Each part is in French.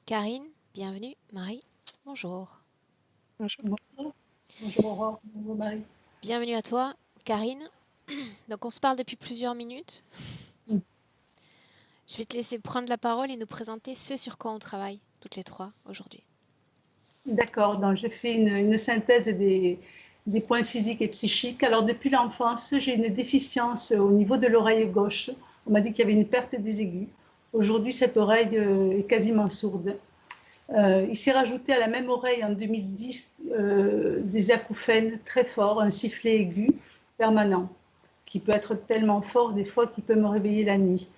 Karine, bienvenue. Marie, bonjour. Bonjour. Bonjour Aurore, bonjour Marie. Bienvenue à toi, Karine. Donc on se parle depuis plusieurs minutes. Je vais te laisser prendre la parole et nous présenter ce sur quoi on travaille, toutes les trois, aujourd'hui. D'accord, donc je fais une synthèse des points physiques et psychiques. Alors depuis l'enfance, j'ai une déficience au niveau de l'oreille gauche. On m'a dit qu'il y avait une perte des aigus. Aujourd'hui, cette oreille est quasiment sourde. Il s'est rajouté à la même oreille en 2010 des acouphènes très forts, un sifflet aigu permanent, qui peut être tellement fort des fois qu'il peut me réveiller la nuit.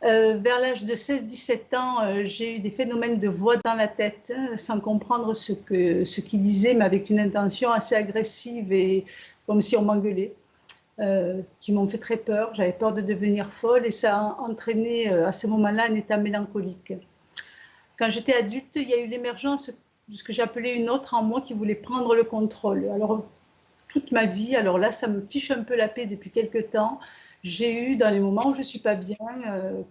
Vers l'âge de 16-17 ans, j'ai eu des phénomènes de voix dans la tête, sans comprendre ce qu'ils disaient, mais avec une intention assez agressive et comme si on m'engueulait, qui m'ont fait très peur. J'avais peur de devenir folle et ça a entraîné à ce moment-là un état mélancolique. Quand j'étais adulte, il y a eu l'émergence de ce que j'appelais une autre en moi qui voulait prendre le contrôle. Alors, toute ma vie, alors là, ça me fiche un peu la paix depuis quelques temps. J'ai eu, dans les moments où je ne suis pas bien,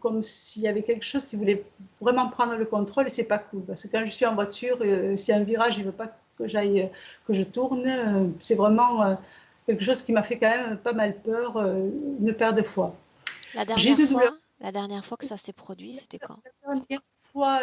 comme s'il y avait quelque chose qui voulait vraiment prendre le contrôle et c'est pas cool. Parce que quand je suis en voiture, s'il y a un virage, il ne veut pas que j'aille, que je tourne. C'est vraiment quelque chose qui m'a fait quand même pas mal peur, une paire de fois. La J'ai dernière de douleurs. fois, la dernière fois que ça s'est produit, c'était quand? La dernière fois,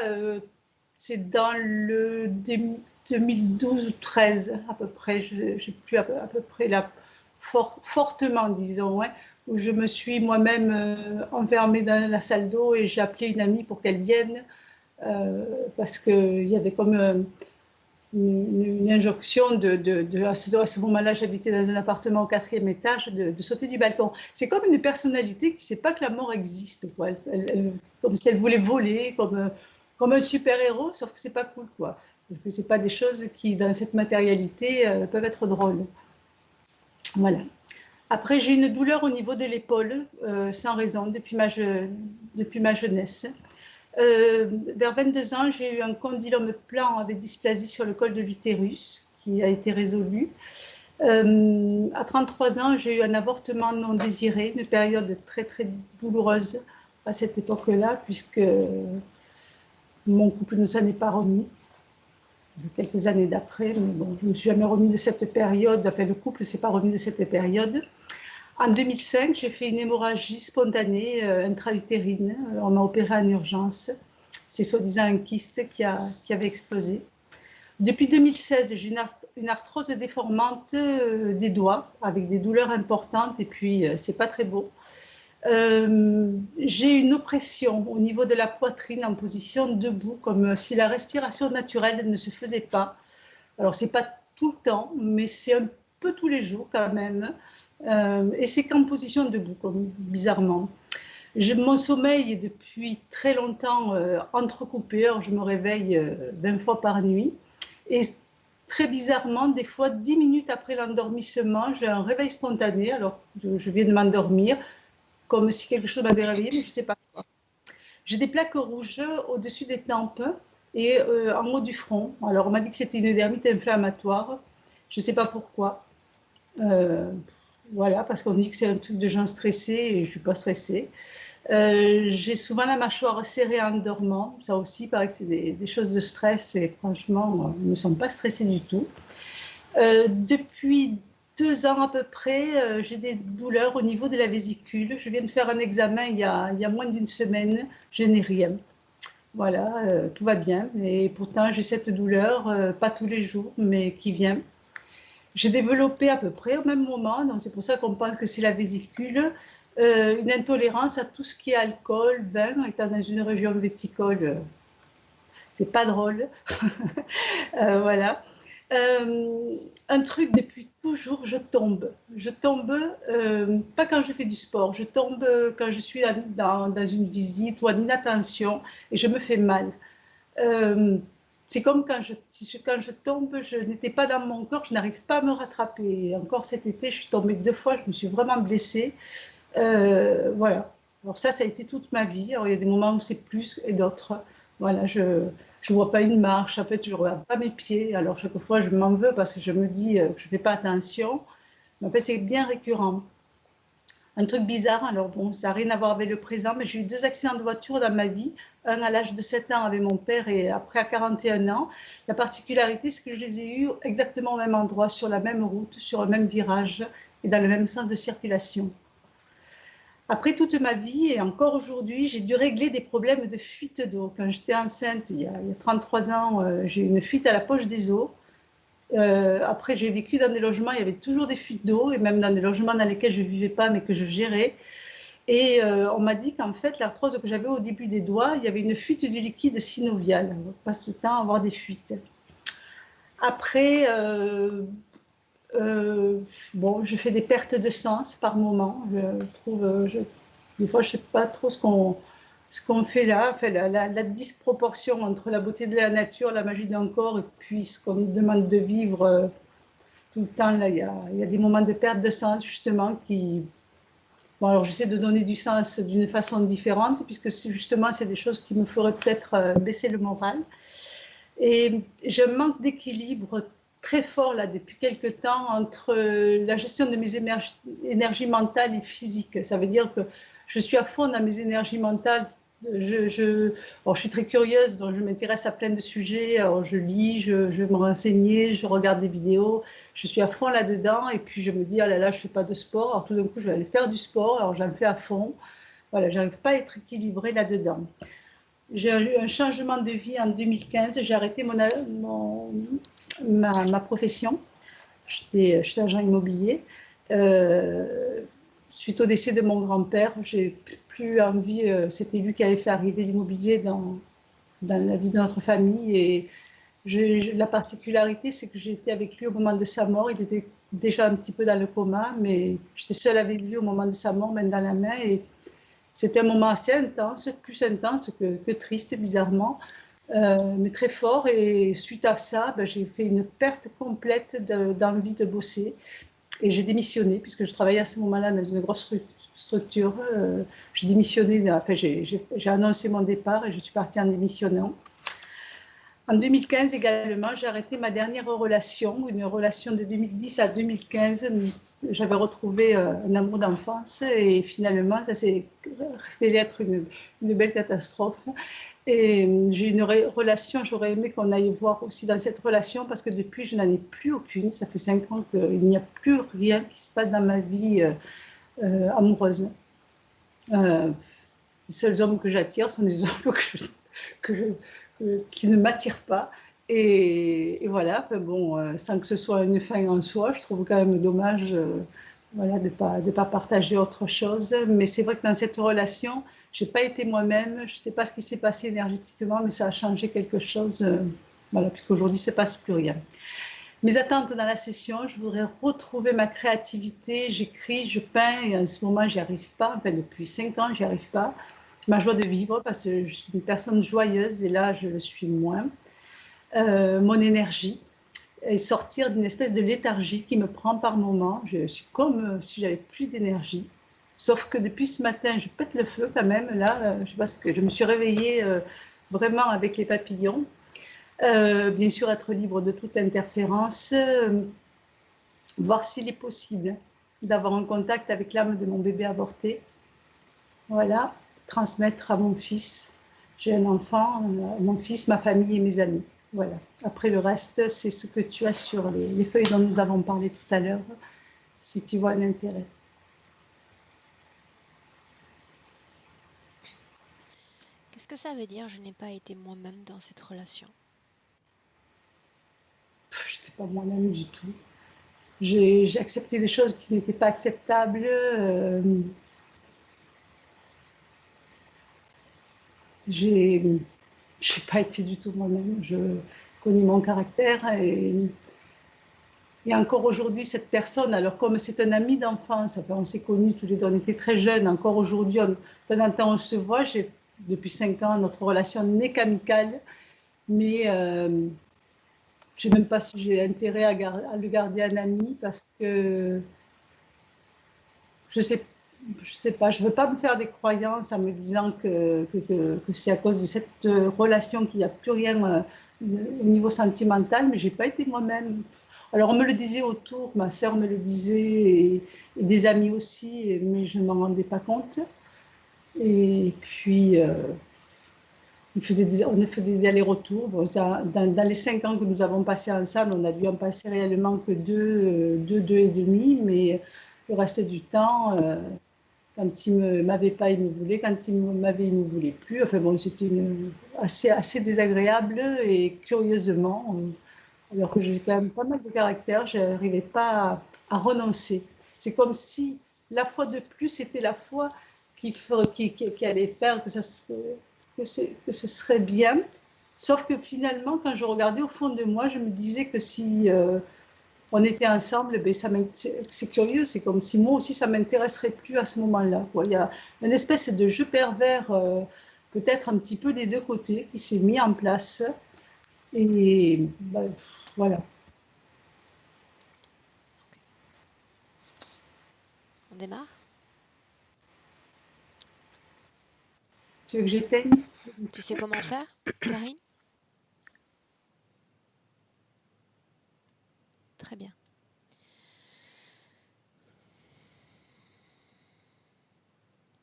c'est dans le 2012 ou 13 à peu près. Je n'ai plus à peu près là, fortement, disons, ouais, où je me suis moi-même enfermée dans la salle d'eau et j'ai appelé une amie pour qu'elle vienne parce qu'il y avait comme une injonction à ce moment-là, j'habitais dans un appartement au 4e étage, de sauter du balcon. C'est comme une personnalité qui ne sait pas que la mort existe, quoi. Comme si elle voulait voler, comme un super-héros, sauf que c'est pas cool, quoi. Parce que c'est pas des choses qui, dans cette matérialité, peuvent être drôles. Voilà. Après, j'ai une douleur au niveau de l'épaule, sans raison, depuis ma jeunesse. Vers 22 ans, j'ai eu un condylome plan avec dysplasie sur le col de l'utérus qui a été résolu. À 33 ans, j'ai eu un avortement non désiré, une période très très douloureuse à cette époque-là, puisque mon couple ne s'en est pas remis quelques années d'après. Mais bon, je ne me suis jamais remis de cette période, enfin le couple ne s'est pas remis de cette période. En 2005, j'ai fait une hémorragie spontanée intra-utérine. On m'a opéré en urgence. C'est soi-disant un kyste qui avait explosé. Depuis 2016, j'ai une arthrose déformante des doigts avec des douleurs importantes et puis c'est pas très beau. J'ai une oppression au niveau de la poitrine en position debout, comme si la respiration naturelle ne se faisait pas. Alors c'est pas tout le temps, mais c'est un peu tous les jours quand même. Et c'est qu'en position debout, comme bizarrement. Mon sommeil est depuis très longtemps entrecoupé. Alors je me réveille 20 fois par nuit. Et très bizarrement, des fois, 10 minutes après l'endormissement, j'ai un réveil spontané. Alors je viens de m'endormir, comme si quelque chose m'avait réveillée, mais je ne sais pas quoi. J'ai des plaques rouges au-dessus des tempes et en haut du front. Alors on m'a dit que c'était une dermite inflammatoire. Je ne sais pas pourquoi. Voilà, parce qu'on dit que c'est un truc de gens stressés et je ne suis pas stressée. J'ai souvent la mâchoire serrée en dormant. Ça aussi, il paraît que c'est des choses de stress et franchement, je ne me sens pas stressée du tout. Depuis 2 ans à peu près, j'ai des douleurs au niveau de la vésicule. Je viens de faire un examen il y a moins d'une semaine. Je n'ai rien. Voilà, tout va bien. Et pourtant, j'ai cette douleur, pas tous les jours, mais qui vient. J'ai développé à peu près au même moment, donc c'est pour ça qu'on pense que c'est la vésicule, une intolérance à tout ce qui est alcool, vin, étant dans une région viticole, c'est pas drôle. Voilà. Un truc depuis toujours, je tombe. Je tombe, pas quand je fais du sport, je tombe quand je suis dans une visite ou en inattention et je me fais mal. C'est comme quand je tombe, je n'étais pas dans mon corps, je n'arrive pas à me rattraper. Et encore cet été, je suis tombée 2 fois, je me suis vraiment blessée. Voilà. Alors ça a été toute ma vie. Alors, il y a des moments où c'est plus et d'autres. Voilà, je ne vois pas une marche, en fait, je ne regarde pas mes pieds. Alors chaque fois, je m'en veux parce que je me dis que je ne fais pas attention. Mais en fait, c'est bien récurrent. un truc bizarre. Alors bon, ça n'a rien à voir avec le présent, mais j'ai eu 2 accidents de voiture dans ma vie. Un à l'âge de 7 ans avec mon père et après à 41 ans. La particularité, c'est que je les ai eus exactement au même endroit, sur la même route, sur le même virage et dans le même sens de circulation. Après toute ma vie et encore aujourd'hui, j'ai dû régler des problèmes de fuite d'eau. Quand j'étais enceinte, il y a 33 ans, j'ai eu une fuite à la poche des os. Après, j'ai vécu dans des logements, il y avait toujours des fuites d'eau, et même dans des logements dans lesquels je ne vivais pas, mais que je gérais. Et on m'a dit qu'en fait, l'arthrose que j'avais au début des doigts, il y avait une fuite du liquide synovial. On passe le temps à avoir des fuites. Après, bon, je fais des pertes de sens par moment. Je trouve, des fois, je ne sais pas trop ce qu'on fait là. Enfin, la disproportion entre la beauté de la nature, la magie d'un corps, et puis ce qu'on nous demande de vivre tout le temps. Là, il y a des moments de perte de sens, justement, qui... Bon, alors j'essaie de donner du sens d'une façon différente, puisque justement, c'est des choses qui me feraient peut-être baisser le moral. Et j'ai un manque d'équilibre très fort là depuis quelque temps entre la gestion de mes énergies mentales et physiques. Ça veut dire que je suis à fond dans mes énergies mentales. Je suis très curieuse, donc je m'intéresse à plein de sujets. Alors je lis, je me renseigne, je regarde des vidéos. Je suis à fond là-dedans et puis je me dis, oh là là, je ne fais pas de sport. Alors tout d'un coup, je vais aller faire du sport. Alors j'en fais à fond. Voilà, je n'arrive pas à être équilibrée là-dedans. J'ai eu un changement de vie en 2015. J'ai arrêté ma profession. J'étais agent immobilier. Suite au décès de mon grand-père, j'ai plus envie. C'était lui qui avait fait arriver l'immobilier dans la vie de notre famille. Et la particularité, c'est que j'étais avec lui au moment de sa mort. Il était déjà un petit peu dans le coma, mais j'étais seule avec lui au moment de sa mort, main dans la main. Et c'était un moment assez intense, plus intense que triste, bizarrement, mais très fort. Et suite à ça, j'ai fait une perte complète d'envie de bosser. Et j'ai démissionné, puisque je travaillais à ce moment-là dans une grosse structure. J'ai démissionné, enfin, j'ai annoncé mon départ et je suis partie en démissionnant. En 2015 également, j'ai arrêté ma dernière relation, une relation de 2010 à 2015. J'avais retrouvé un amour d'enfance et finalement, ça s'est révélé être une belle catastrophe. Et j'ai une relation, j'aurais aimé qu'on aille voir aussi dans cette relation parce que depuis, je n'en ai plus aucune. Ça fait 5 ans qu'il n'y a plus rien qui se passe dans ma vie amoureuse. Les seuls hommes que j'attire sont des hommes qui ne m'attirent pas. Et voilà, enfin bon, sans que ce soit une fin en soi, je trouve quand même dommage voilà, de pas partager autre chose. Mais c'est vrai que dans cette relation, je n'ai pas été moi-même, je ne sais pas ce qui s'est passé énergétiquement, mais ça a changé quelque chose, voilà, puisqu'aujourd'hui, il ne se passe plus rien. Mes attentes dans la session, je voudrais retrouver ma créativité, j'écris, je peins, et en ce moment, j'y arrive pas, enfin depuis 5 ans, j'y arrive pas. Ma joie de vivre, parce que je suis une personne joyeuse, et là, je le suis moins. Mon énergie, et sortir d'une espèce de léthargie qui me prend par moments. Je suis comme si j'avais plus d'énergie. Sauf que depuis ce matin, je pète le feu quand même. Là, je sais pas ce que je me suis réveillée vraiment avec les papillons. Bien sûr, être libre de toute interférence. Voir s'il est possible d'avoir un contact avec l'âme de mon bébé avorté. Voilà, transmettre à mon fils. J'ai un enfant, mon fils, ma famille et mes amis. Voilà. Après, le reste, c'est ce que tu as sur les feuilles dont nous avons parlé tout à l'heure, si tu vois l'intérêt. Qu'est-ce que ça veut dire, je n'ai pas été moi-même dans cette relation? Je n'étais pas moi-même du tout. J'ai accepté des choses qui n'étaient pas acceptables. J'ai pas été du tout moi-même. Je connais mon caractère et encore aujourd'hui, cette personne, alors comme c'est un ami d'enfance, enfin, on s'est connus tous les deux, on était très jeunes, encore aujourd'hui, de temps en temps on se voit, depuis 5 ans, notre relation n'est qu'amicale, mais je ne sais même pas si j'ai intérêt à le garder un ami parce que je sais pas, je ne veux pas me faire des croyances en me disant que c'est à cause de cette relation qu'il n'y a plus rien au niveau sentimental, mais je n'ai pas été moi-même. Alors, on me le disait autour, ma sœur me le disait, et des amis aussi, mais je ne m'en rendais pas compte. Et puis, on a fait des allers-retours. Bon, dans les 5 ans que nous avons passés ensemble, on a dû en passer réellement que deux et demi, mais le reste du temps, quand il ne m'avait pas, il me voulait. Quand il m'avait, il ne me voulait plus. Enfin bon, c'était assez désagréable et curieusement, alors que j'ai quand même pas mal de caractère, je n'arrivais pas à renoncer. C'est comme si la fois de plus, c'était la fois qui allait faire que ce serait bien. Sauf que finalement, quand je regardais au fond de moi, je me disais que si on était ensemble, ben c'est curieux, c'est comme si moi aussi ça m'intéresserait plus à ce moment-là. Il y a une espèce de jeu pervers, peut-être un petit peu des deux côtés, qui s'est mis en place. Et ben, voilà. On démarre? Tu veux que j'éteigne? Tu sais comment faire, Karine? Très bien.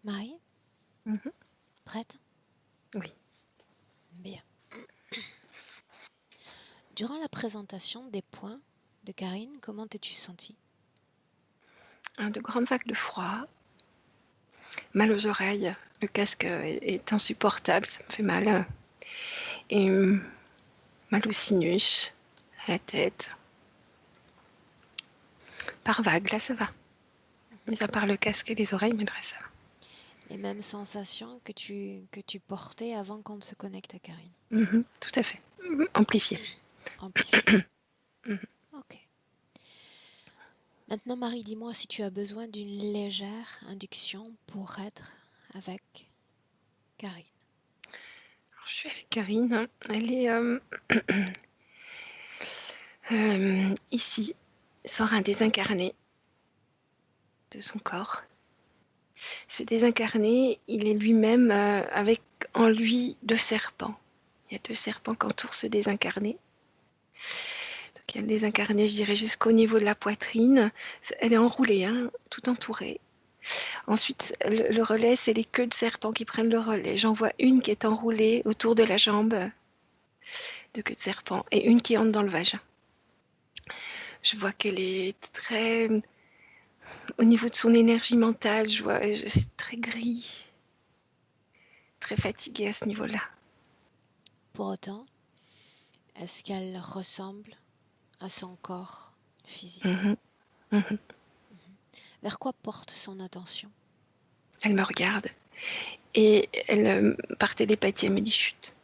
Marie, Mhm. prête? Oui. Bien. Durant la présentation des points de Karine, comment t'es-tu sentie? De grandes vagues de froid, mal aux oreilles, le casque est insupportable, ça me fait mal. Et mal au sinus, à la tête. Par vague, là ça va. Mis à part le casque et les oreilles, mais le reste ça va. Les mêmes sensations que tu portais avant qu'on ne se connecte à Karine. Tout à fait. Amplifié. Amplifié. Ok. Maintenant, Marie, dis-moi si tu as besoin d'une légère induction pour être avec Karine. Alors, je suis avec Karine. Elle est ici. Sort un désincarné de son corps. Ce désincarné, il est lui-même avec en lui 2 serpents. Il y a 2 serpents qui entourent ce désincarné. Donc il y a le désincarné, je dirais, jusqu'au niveau de la poitrine. Elle est enroulée, hein, tout entourée. Ensuite, le relais, c'est les queues de serpent qui prennent le relais. J'en vois une qui est enroulée autour de la jambe de queue de serpent et une qui entre dans le vagin. Je vois qu'elle est très... Au niveau de son énergie mentale, je vois c'est très gris, très fatiguée à ce niveau-là. Pour autant, est-ce qu'elle ressemble à son corps physique? Mhm, mhm. Vers quoi porte son attention? Elle me regarde et elle, par télépathie, elle me dit chut,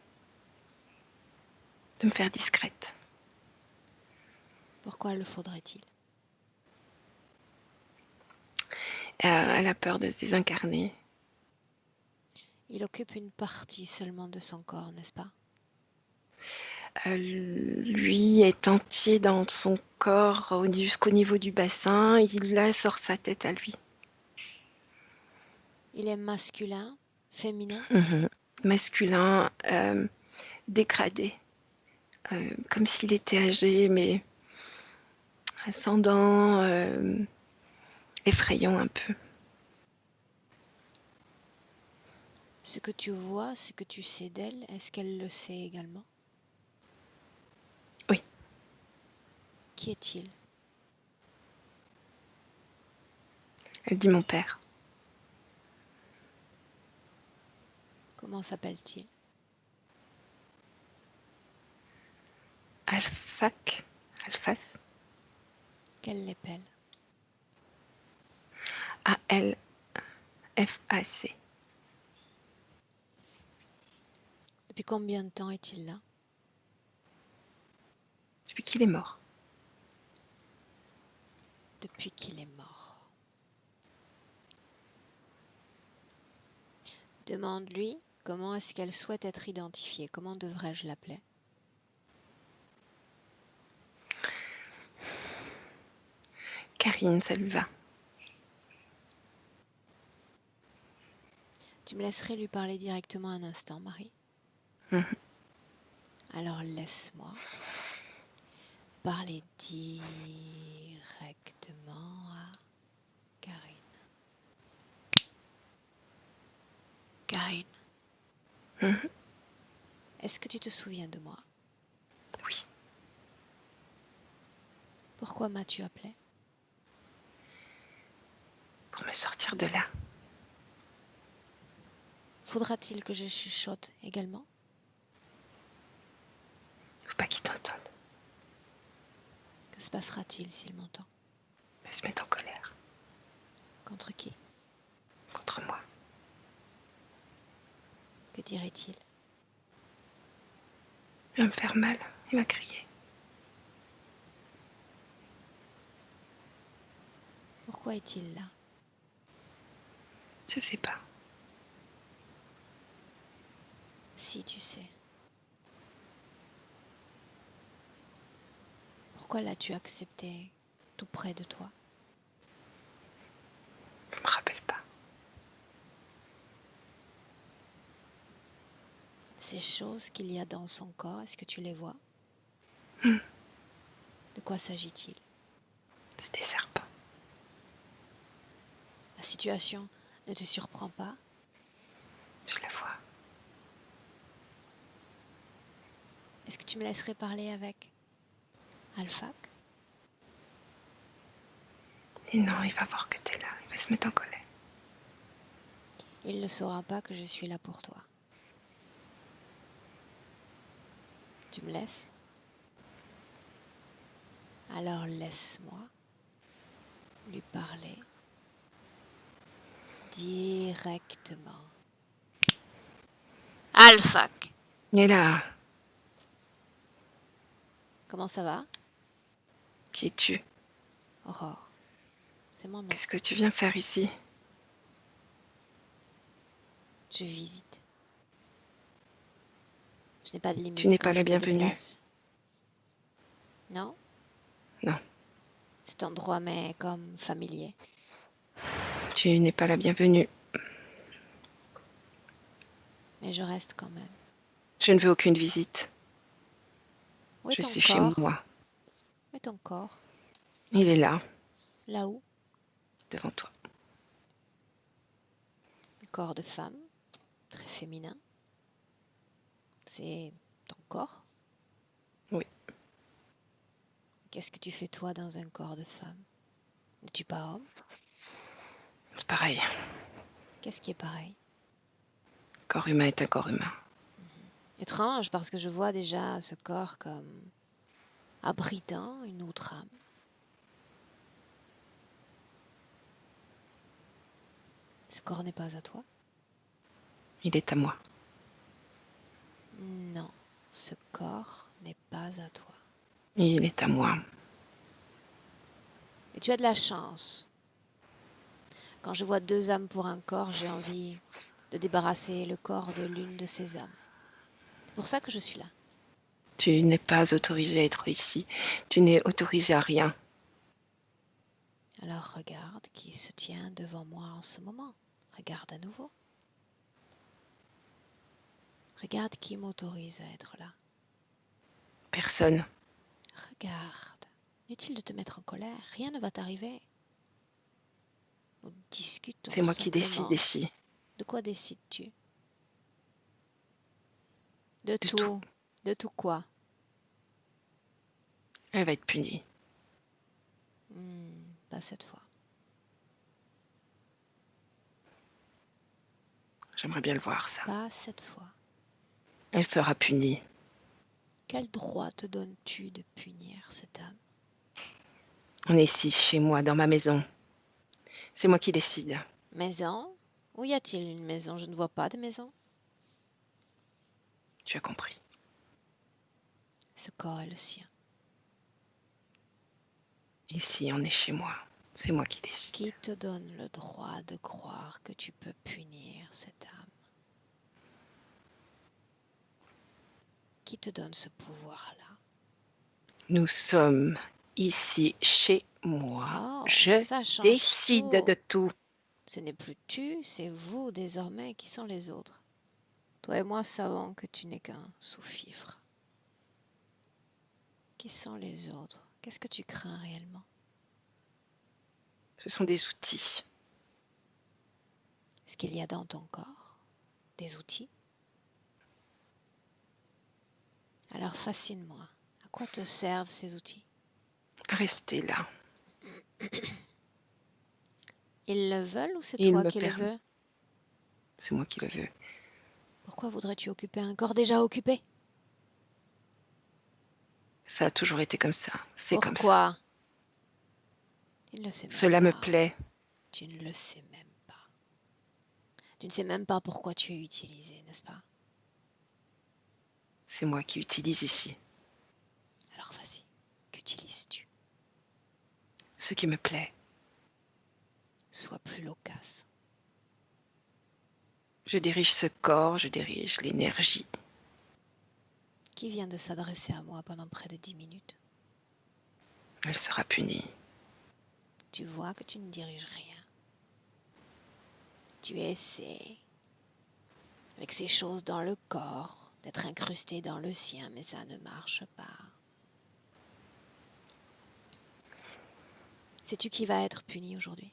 de me faire discrète. Pourquoi le faudrait-il? Elle a peur de se désincarner. Il occupe une partie seulement de son corps, n'est-ce pas? Lui est entier dans son corps jusqu'au niveau du bassin. Il là sort sa tête à lui. Il est masculin, féminin? Masculin, dégradé. Comme s'il était âgé, mais ascendant, effrayant un peu. Ce que tu vois, ce que tu sais d'elle, est-ce qu'elle le sait également? Oui. Qui est-il? Elle dit mon père. Comment s'appelle-t-il? Alphac, Alphas, Quelle l'épelle? A-L-F-A-C. Depuis combien de temps est-il là? Depuis qu'il est mort. Depuis qu'il est mort. Demande-lui comment est-ce qu'elle souhaite être identifiée. Comment devrais-je l'appeler? Karine, ça lui va. Tu me laisserais lui parler directement un instant, Marie? Mhm. Alors laisse-moi. parler directement à Karine. Karine, Mhm. est-ce que tu te souviens de moi? Oui. Pourquoi m'as-tu appelé? Pour me sortir de là. Faudra-t-il que je chuchote également? Faut pas qu'il t'entende. Que se passera-t-il s'il m'entend? Elle se met en colère. Contre qui? Contre moi. Que dirait-il? Il va me faire mal. Il va crier. Pourquoi est-il là? Je sais pas. Si tu sais. Pourquoi l'as-tu accepté tout près de toi? Je me rappelle pas. Ces choses qu'il y a dans son corps, est-ce que tu les vois? Hmm. De quoi s'agit-il? C'est des serpents. La situation ne te surprend pas? Je la vois. Est-ce que tu me laisserais parler avec Alphak? Et non, il va voir que t'es là. Il va se mettre en colère. Il ne saura pas que je suis là pour toi. Tu me laisses? Alors laisse-moi lui parler directement. Alphak, Mais là, comment ça va? qui es-tu? Aurore, c'est mon nom. Qu'est-ce que tu viens faire ici? Je visite. Je n'ai pas de limite Tu n'es quand pas la je me bienvenue. déplace. Non? Non. Cet endroit m'est comme familier. Tu n'es pas la bienvenue. Mais je reste quand même. Je ne veux aucune visite. Où est Je ton suis chez corps? moi. Où est ton corps? Il est là, Là-haut? devant toi. Un corps de femme, très féminin. C'est ton corps? Oui. Qu'est-ce que tu fais toi dans un corps de femme? N'es-tu pas homme? C'est pareil. Qu'est-ce qui est pareil? Corps humain est un corps humain. Étrange parce que je vois déjà ce corps comme abritant une autre âme. Ce corps n'est pas à toi? Il est à moi. Non, ce corps n'est pas à toi. Il est à moi. Et tu as de la chance. Quand je vois deux âmes pour un corps, j'ai envie de débarrasser le corps de l'une de ces âmes. C'est pour ça que je suis là. Tu n'es pas autorisé à être ici. Tu n'es autorisé à rien. Alors regarde qui se tient devant moi en ce moment. Regarde à nouveau. Regarde qui m'autorise à être là. Personne. Regarde. Inutile de te mettre en colère. Rien ne va t'arriver. Nous discutons C'est moi qui décide simplement. ici. De quoi décides-tu? De De tout. tout. De tout quoi? Elle va être punie. Pas cette fois. J'aimerais bien le voir, ça. Pas cette fois. Elle sera punie. Quel droit te donnes-tu de punir cette âme? On est ici, chez moi, dans ma maison. C'est moi qui décide. Maison? Où y a-t-il une maison? Je ne vois pas de maison. Tu as compris. Ce corps est le sien. Ici, on est chez moi. C'est moi qui décide. Qui te donne le droit de croire que tu peux punir cette âme? Qui te donne ce pouvoir-là? Nous sommes ici, chez moi. Oh, Je ça change décide tout. de tout. Ce n'est plus tu, c'est vous désormais qui sont les autres. Toi et moi savons que tu n'es qu'un sous-fifre. Qui sont les autres? Qu'est-ce que tu crains réellement? Ce sont des outils. Est-ce qu'il y a dans ton corps des outils? Alors fascine-moi. À quoi te servent ces outils? Restez là. Ils le veulent ou c'est Et il toi me qui le permet. veux? C'est moi qui le veux. Pourquoi voudrais-tu occuper un corps déjà occupé? Ça a toujours été comme ça. C'est comme ça. Pourquoi? Il ne le sait même Cela me pas. plaît. Tu ne le sais même pas. Tu ne sais même pas pourquoi tu es utilisé, n'est-ce pas? C'est moi qui utilise ici. Alors vas-y, qu'utilises-tu? Ce qui me plaît. Sois plus loquace. Je dirige ce corps, je dirige l'énergie. Qui vient de s'adresser à moi pendant près de 10 minutes? Elle sera punie. Tu vois que tu ne diriges rien. Tu essaies, avec ces choses dans le corps, d'être incrusté dans le sien, mais ça ne marche pas. Sais-tu qui va être puni aujourd'hui?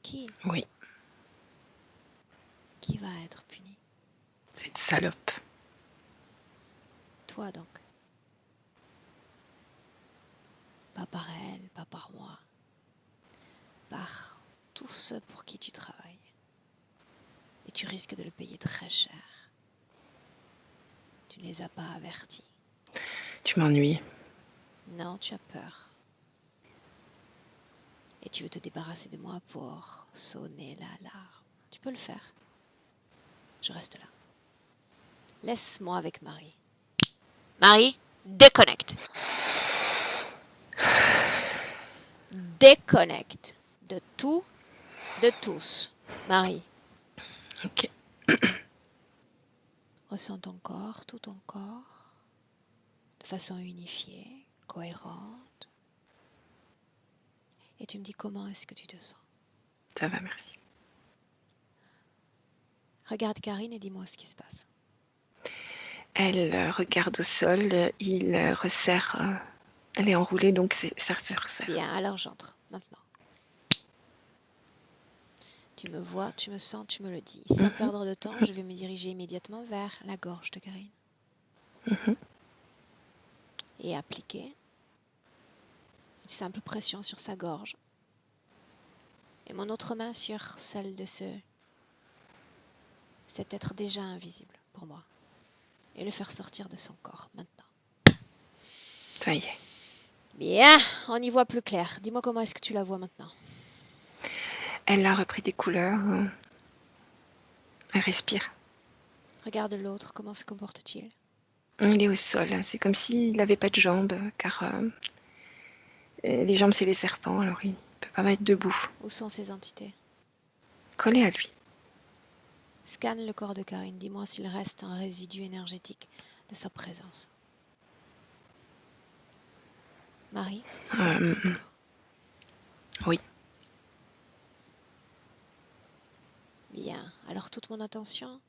Qui? Oui, Qui va être puni? cette salope. Toi donc. Pas par elle, pas par moi. Par tous ceux pour qui tu travailles. Et tu risques de le payer très cher. Tu ne les as pas avertis. Tu m'ennuies. Non, tu as peur. Et tu veux te débarrasser de moi pour sonner l'alarme. Tu peux le faire. Je reste là. Laisse-moi avec Marie. Marie, déconnecte. Déconnecte de tout, de tous. Marie, Ok. ressens ton corps, tout ton corps, de façon unifiée, cohérente. Et tu me dis comment est-ce que tu te sens. Ça va, merci. Regarde Karine et dis-moi ce qui se passe. Elle regarde au sol, il resserre. Elle est enroulée, donc ça se resserre. Bien, alors j'entre, maintenant. Tu me vois, tu me sens, tu me le dis. Sans perdre de temps, je vais me diriger immédiatement vers la gorge de Karine. Et appliquer une simple pression sur sa gorge. Et mon autre main sur celle de cet être déjà invisible pour moi. Et le faire sortir de son corps, maintenant. Ça y est. Bien, on y voit plus clair. Dis-moi comment est-ce que tu la vois maintenant. Elle a repris des couleurs. Elle respire. Regarde l'autre, comment se comporte-t-il? Il est au sol. C'est comme s'il n'avait pas de jambes, car les jambes, c'est les serpents, alors il ne peut pas mettre debout. Où sont ces entités? Collé à lui. Scanne le corps de Karine. Dis-moi s'il reste un résidu énergétique de sa présence. Marie, scanne ce corps. Oui. Bien, alors toute mon attention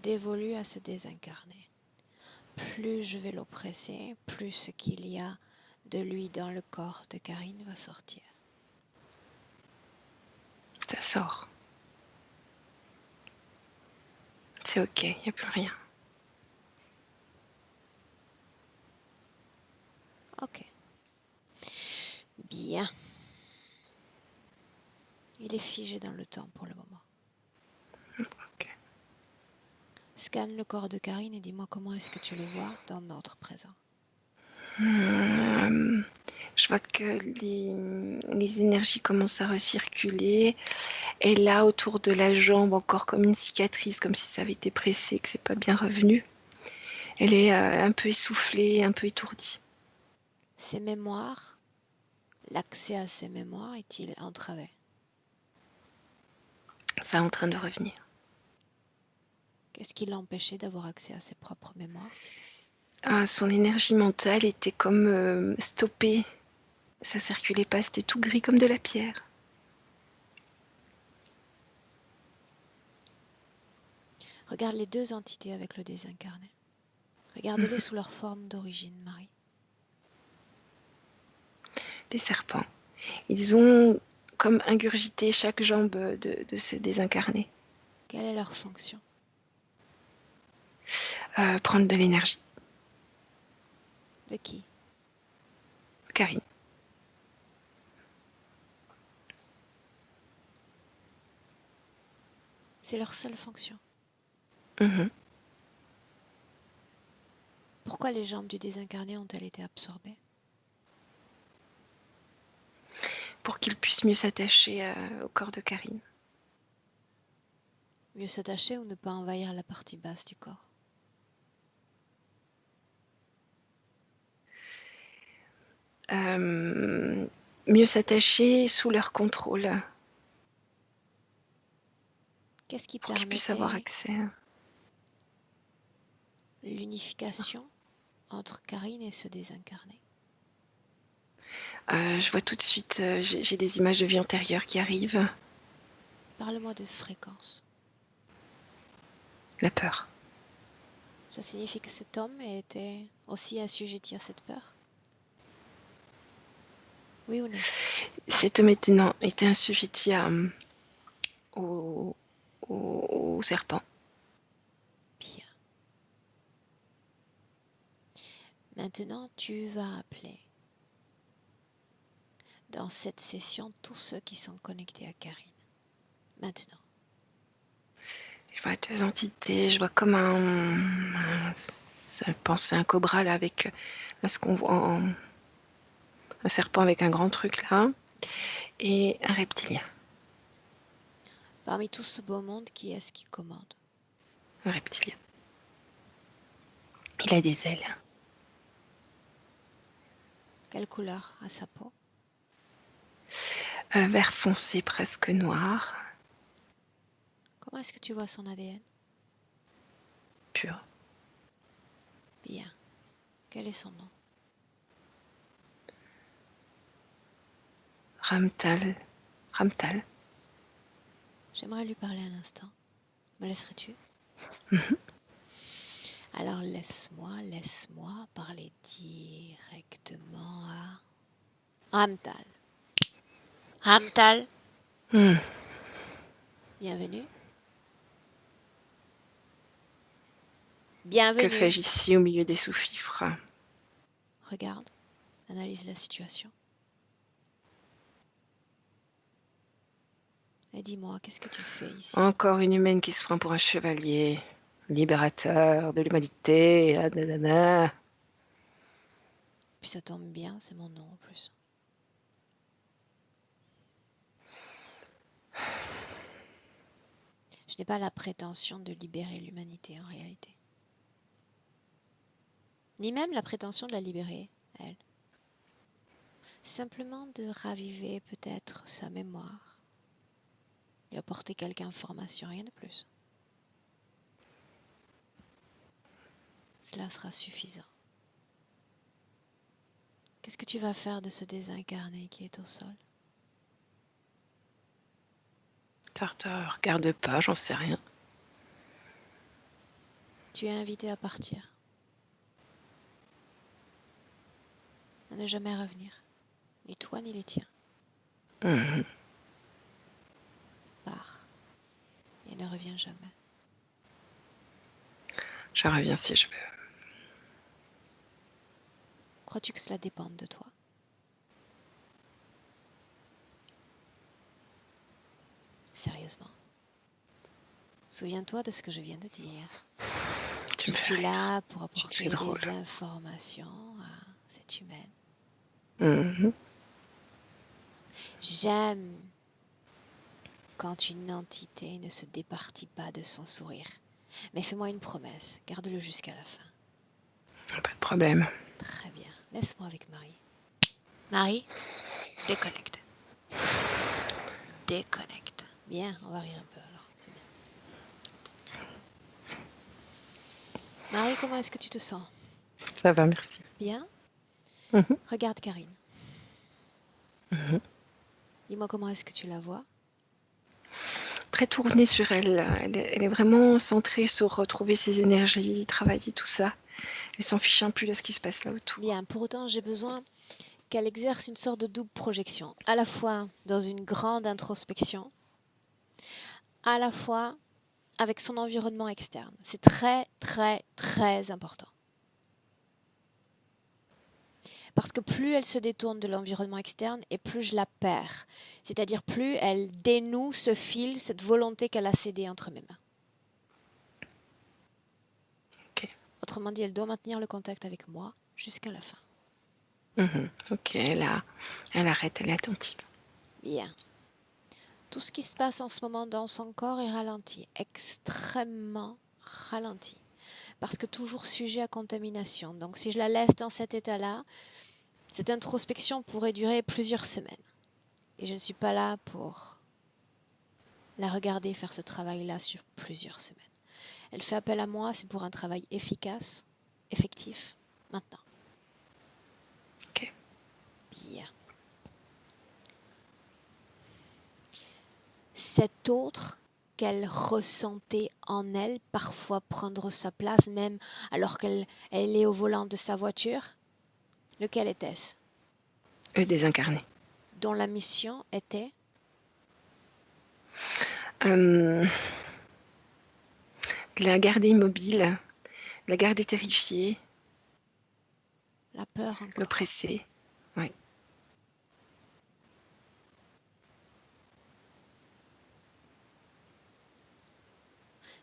dévolue à se désincarner. Plus je vais l'oppresser, plus ce qu'il y a de lui dans le corps de Karine va sortir. Ça sort. C'est ok, il n'y a plus rien. Ok. Bien. Il est figé dans le temps pour le moment. Ok. Scanne le corps de Karine et dis-moi comment est-ce que tu le vois dans notre présent. Je vois que les énergies commencent à recirculer. Et là, autour de la jambe, encore comme une cicatrice, comme si ça avait été pressé, que c'est pas bien revenu. Elle est un peu essoufflée, un peu étourdie. Ses mémoires, l'accès à ses mémoires est-il entravé? Ça est en train de revenir. Qu'est-ce qui l'empêchait d'avoir accès à ses propres mémoires? Son énergie mentale était comme stoppée. Ça circulait pas, c'était tout gris comme de la pierre. Regarde les deux entités avec le désincarné. Regarde-les sous leur forme d'origine, Marie. Des serpents. Ils ont comme ingurgité chaque jambe de ces désincarnés. Quelle est leur fonction? Prendre de l'énergie. De qui? Karine. C'est leur seule fonction. Mhm. Pourquoi les jambes du désincarné ont-elles été absorbées? Pour qu'ils puissent mieux s'attacher au corps de Karine. Mieux s'attacher ou ne pas envahir la partie basse du corps? Mieux s'attacher sous leur contrôle. Qu'est-ce qui Pour qu'ils puissent avoir permettait accès. l'unification entre Karine et ce désincarné? Je vois tout de suite, j'ai des images de vie antérieure qui arrivent. Parle-moi de fréquence. La peur. Ça signifie que cet homme était aussi assujetti à cette peur? Oui ou non? Cet homme était assujetti au serpent. Bien. Maintenant, tu vas appeler dans cette session tous ceux qui sont connectés à Karine. Maintenant. Je vois deux entités, je vois comme je pense un cobra là avec ce qu'on voit un serpent avec un grand truc là et un reptilien. Parmi tout ce beau monde, qui est-ce qui commande? Un reptilien. Il a des ailes. Quelle couleur a sa peau? Vert foncé presque noir, Comment est-ce que tu vois son ADN? pur. Bien. Quel est son nom? Ramtal. J'aimerais lui parler un instant. Me laisserais-tu? Mhm. Alors laisse-moi parler directement à Ramtal. Ramtal, Hmm. bienvenue. Que Bienvenue. fais-je ici au milieu des sous-fifres? Regarde, analyse la situation. Et dis-moi, qu'est-ce que tu fais ici? Encore une humaine qui se prend pour un chevalier, libérateur de l'humanité. Ah, nanana. Puis ça tombe bien, c'est mon nom en plus. Je n'ai pas la prétention de libérer l'humanité en réalité. Ni même la prétention de la libérer, elle. Simplement de raviver peut-être sa mémoire. Lui apporter quelque information, rien de plus. Cela sera suffisant. Qu'est-ce que tu vas faire de ce désincarné qui est au sol? Ça regarde pas, j'en sais rien. Tu es invité à partir. À ne jamais revenir. Ni toi ni les tiens. Mhm. Pars. Et ne reviens jamais. Je reviens si je veux. Crois-tu que cela dépende de toi? Sérieusement. Souviens-toi de ce que je viens de dire. Tu Je me fais suis rire. là pour C'est apporter drôle. des informations à cette humaine. Mhm. J'aime quand une entité ne se départit pas de son sourire. Mais fais-moi une promesse, garde-le jusqu'à la fin. Pas de problème. Très bien, laisse-moi avec Marie. Marie, déconnecte. Déconnecte. Bien, on va rire un peu alors, c'est bien. Marie, comment est-ce que tu te sens? Ça va, merci. Bien? Mhm. Regarde Karine. Mhm. Dis-moi comment est-ce que tu la vois? très tournée sur elle. Elle est vraiment centrée sur retrouver ses énergies, travailler tout ça. Elle s'en fiche un peu de ce qui se passe là autour. Bien, pour autant, j'ai besoin qu'elle exerce une sorte de double projection, à la fois dans une grande introspection, à la fois avec son environnement externe. C'est très, très, très important. Parce que plus elle se détourne de l'environnement externe et plus je la perds. C'est-à-dire plus elle dénoue ce fil, cette volonté qu'elle a cédée entre mes mains. Ok. Autrement dit, elle doit maintenir le contact avec moi jusqu'à la fin. Ok, elle arrête, elle est attentive. Bien. Tout ce qui se passe en ce moment dans son corps est ralenti, extrêmement ralenti. Parce que toujours sujet à contamination. Donc si je la laisse dans cet état-là, cette introspection pourrait durer plusieurs semaines. Et je ne suis pas là pour la regarder faire ce travail-là sur plusieurs semaines. Elle fait appel à moi, c'est pour un travail efficace, effectif, maintenant. Ok. Bien. Cet autre qu'elle ressentait en elle, parfois prendre sa place, même alors qu'elle est au volant de sa voiture, lequel était-ce? Désincarné. Dont la mission était La garder immobile, la garder terrifiée, la peur encore. l'oppresser. Oui.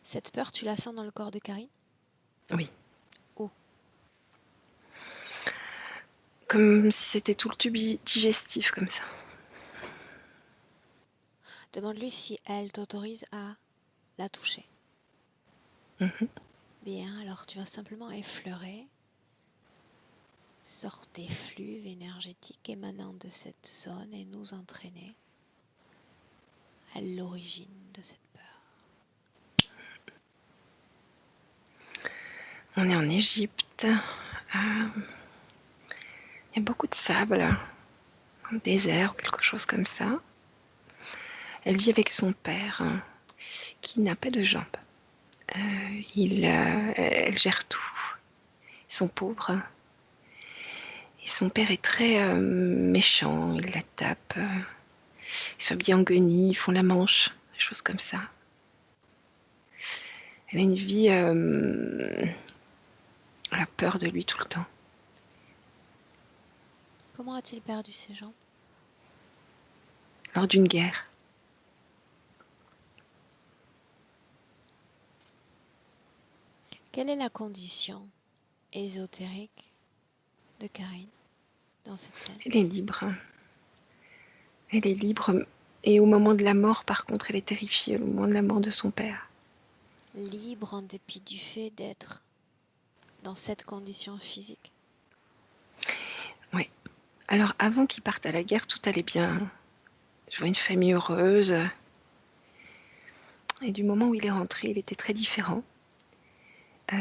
Cette peur, tu la sens dans le corps de Karine? Oui. Où? Comme si c'était tout le tube digestif comme ça. Demande-lui si elle t'autorise à la toucher. Bien, alors tu vas simplement effleurer, sortir des flux énergétiques émanant de cette zone et nous entraîner à l'origine de cette peur. On est en Égypte. Il y a beaucoup de sable, un désert ou quelque chose comme ça. Elle vit avec son père qui n'a pas de jambes. Elle gère tout. Ils sont pauvres. Et son père est très méchant. Il la tape. Ils sont habillés en guenilles, ils font la manche, des choses comme ça. Elle a une vie... elle a peur de lui tout le temps. Comment a-t-il perdu ses jambes? Lors d'une guerre. Quelle est la condition ésotérique de Karine dans cette scène? Elle est libre. Elle est libre. Et au moment de la mort, par contre, elle est terrifiée, au moment de la mort de son père. Libre en dépit du fait d'être dans cette condition physique. Oui. Alors, avant qu'il parte à la guerre, tout allait bien. Je vois une famille heureuse. Et du moment où il est rentré, il était très différent.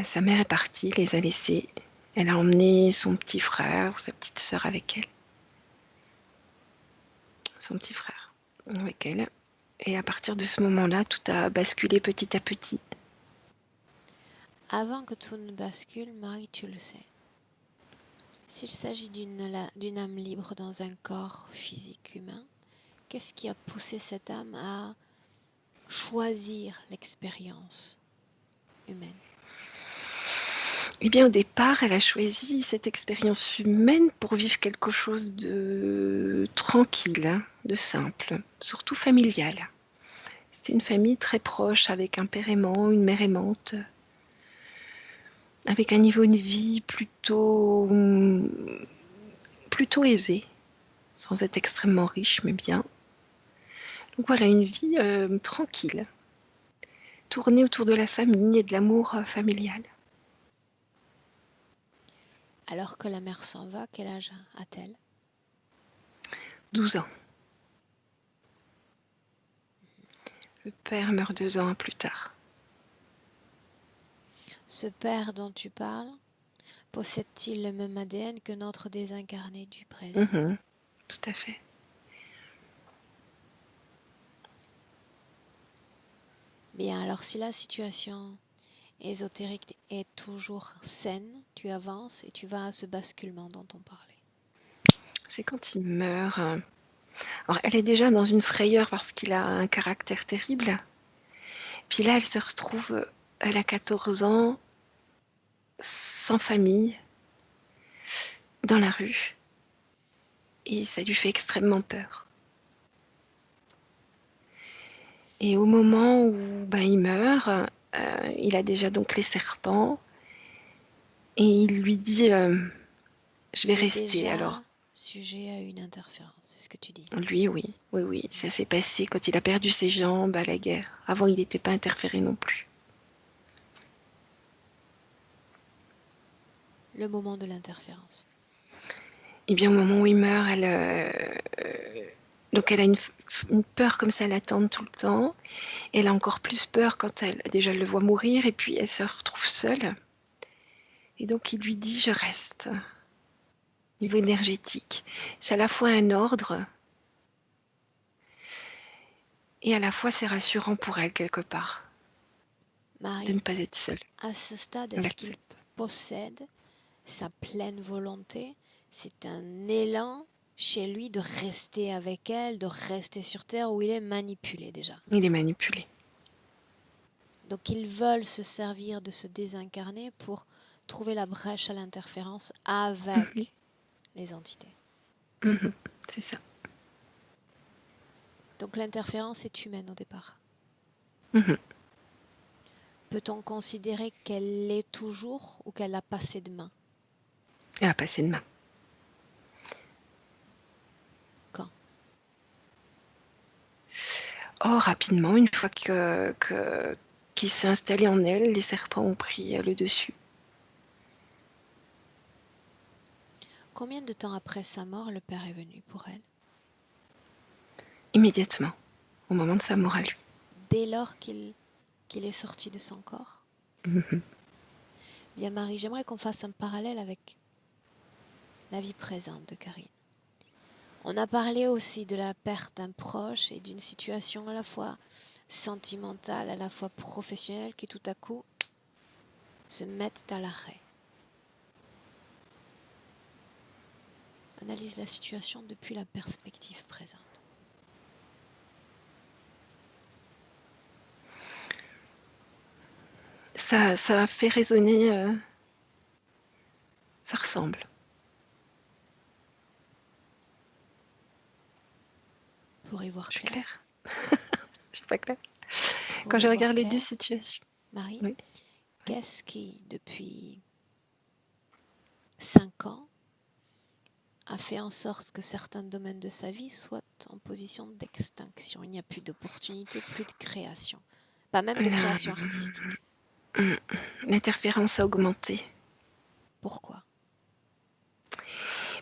Sa mère est partie, les a laissés. Elle a emmené son petit frère, sa petite sœur avec elle. Son petit frère avec elle. Et à partir de ce moment-là, tout a basculé petit à petit. Avant que tout ne bascule, Marie, tu le sais. S'il s'agit d'une âme libre dans un corps physique humain, qu'est-ce qui a poussé cette âme à choisir l'expérience humaine? Eh bien, au départ, elle a choisi cette expérience humaine pour vivre quelque chose de tranquille, de simple, surtout familial. C'était une famille très proche, avec un père aimant, une mère aimante, avec un niveau de vie plutôt aisé, sans être extrêmement riche, mais bien. Donc voilà, une vie tranquille, tournée autour de la famille et de l'amour familial. Alors que la mère s'en va, quel âge a-t-elle? 12 ans. Le père meurt 2 ans plus tard. Ce père dont tu parles, possède-t-il le même ADN que notre désincarné du présent? Tout à fait. Bien, alors si la situation ésotérique est toujours saine, tu avances et tu vas à ce basculement dont on parlait. C'est quand il meurt. Alors, elle est déjà dans une frayeur parce qu'il a un caractère terrible. Puis là, elle se retrouve, elle a 14 ans, sans famille, dans la rue. Et ça lui fait extrêmement peur. Et au moment où il meurt, il a déjà donc les serpents. Et il lui dit, je vais Il est rester. déjà Alors, sujet à une interférence, c'est ce que tu dis. lui, oui, ça s'est passé quand il a perdu ses jambes à la guerre. Avant, il n'était pas interféré non plus. Le moment de l'interférence. Et bien au moment où il meurt, donc elle a une peur comme ça latente tout le temps. Elle a encore plus peur quand elle le voit mourir et puis elle se retrouve seule. Et donc il lui dit je reste. Niveau énergétique, c'est à la fois un ordre et à la fois c'est rassurant pour elle quelque part de Marie, ne pas être seule. à ce stade, Elle est-ce qu'il accepte. possède sa pleine volonté? C'est un élan chez lui de rester avec elle, de rester sur Terre, où il est manipulé déjà. Il est manipulé. Donc ils veulent se servir de ce désincarné pour trouver la brèche à l'interférence avec les entités. C'est ça. Donc l'interférence est humaine au départ. Mhm. Peut-on considérer qu'elle l'est toujours ou qu'elle a passé de main? Elle a passé de main. Quand? Oh, rapidement, une fois qu'il s'est installé en elle, les serpents ont pris le dessus. Combien de temps après sa mort le père est venu pour elle? Immédiatement, au moment de sa mort à lui. Dès lors qu'il est sorti de son corps? Mhm. Bien Marie, j'aimerais qu'on fasse un parallèle avec la vie présente de Karine. On a parlé aussi de la perte d'un proche et d'une situation à la fois sentimentale, à la fois professionnelle, qui tout à coup se mettent à l'arrêt. Analyse la situation depuis la perspective présente. Ça a fait résonner, ça ressemble. Pour y voir Je suis clair. Je suis pas claire. Pour Quand y je voir regarde les clair, deux situations. Marie, Oui. qu'est-ce qui, depuis 5 ans, a fait en sorte que certains domaines de sa vie soient en position d'extinction? Il n'y a plus d'opportunité, plus de création. Pas même de création artistique. L'interférence a augmenté. Pourquoi?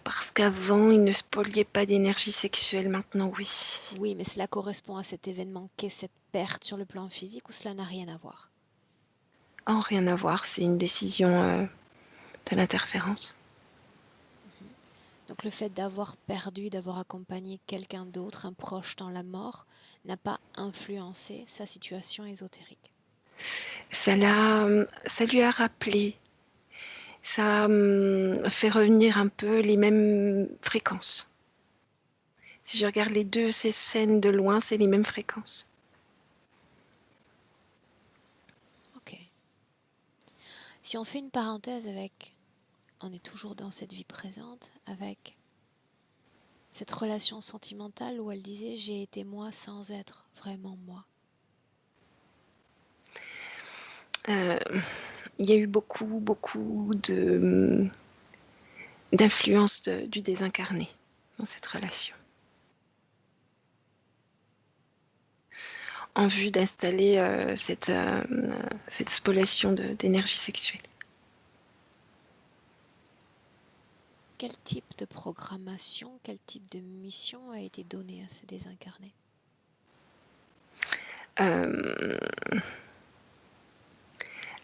Parce qu'avant, il ne spoliait pas d'énergie sexuelle, maintenant oui. Oui, mais cela correspond à cet événement qu'est cette perte sur le plan physique, ou cela n'a rien à voir? Oh, rien à voir, c'est une décision de l'interférence. Donc le fait d'avoir perdu, d'avoir accompagné quelqu'un d'autre, un proche dans la mort, n'a pas influencé sa situation ésotérique. Ça lui a rappelé, ça fait revenir un peu les mêmes fréquences. Si je regarde les deux ces scènes de loin, c'est les mêmes fréquences. Ok. Si on fait une parenthèse avec, on est toujours dans cette vie présente, avec cette relation sentimentale où elle disait j'ai été moi sans être vraiment moi. Il y a eu beaucoup d'influence du désincarné dans cette relation. En vue d'installer cette spoliation d'énergie sexuelle. Quel type de programmation, quel type de mission a été donné à ces désincarnés?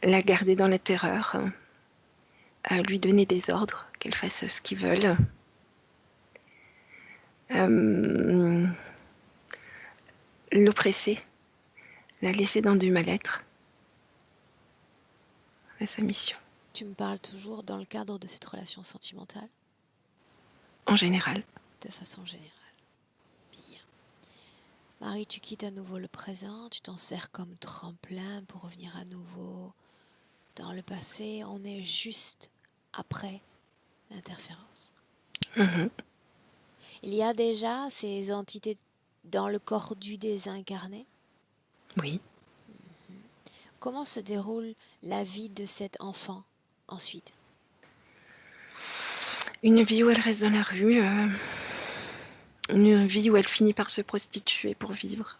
La garder dans la terreur, lui donner des ordres, qu'elle fasse ce qu'ils veulent. L'oppresser, la laisser dans du mal-être. C'est sa mission, Tu me parles toujours dans le cadre de cette relation sentimentale, en général. de façon générale. Bien. Marie, tu quittes à nouveau le présent, tu t'en sers comme tremplin pour revenir à nouveau dans le passé. On est juste après l'interférence. Mhm. Il y a déjà ces entités dans le corps du désincarné. Oui. Comment se déroule la vie de cet enfant ensuite? Une vie où elle reste dans la rue, une vie où elle finit par se prostituer pour vivre.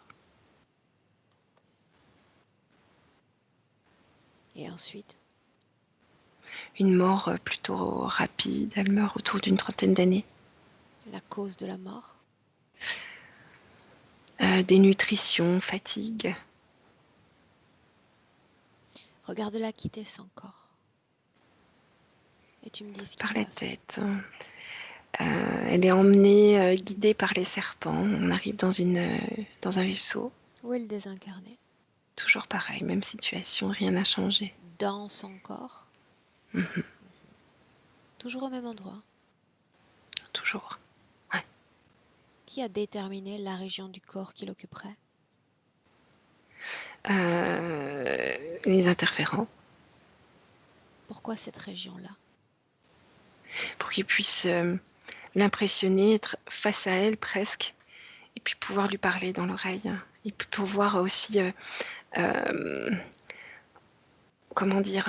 Et ensuite? Une mort plutôt rapide, elle meurt autour d'une 30aine d'années. La cause de la mort? Dénutrition, fatigue. Regarde-la quitter son corps. Et tu me dis ce qui Par se la passe. tête. Elle est emmenée, guidée par les serpents. On arrive dans un vaisseau. Où est le désincarné? Toujours pareil, même situation, rien n'a changé. Dans son corps? Mhm. Toujours au même endroit? Toujours. Qui a déterminé la région du corps qu'il occuperait? Les interférents, Pourquoi cette région-là? pour qu'ils puissent l'impressionner, être face à elle presque, et puis pouvoir lui parler dans l'oreille. Et puis pouvoir aussi, comment dire,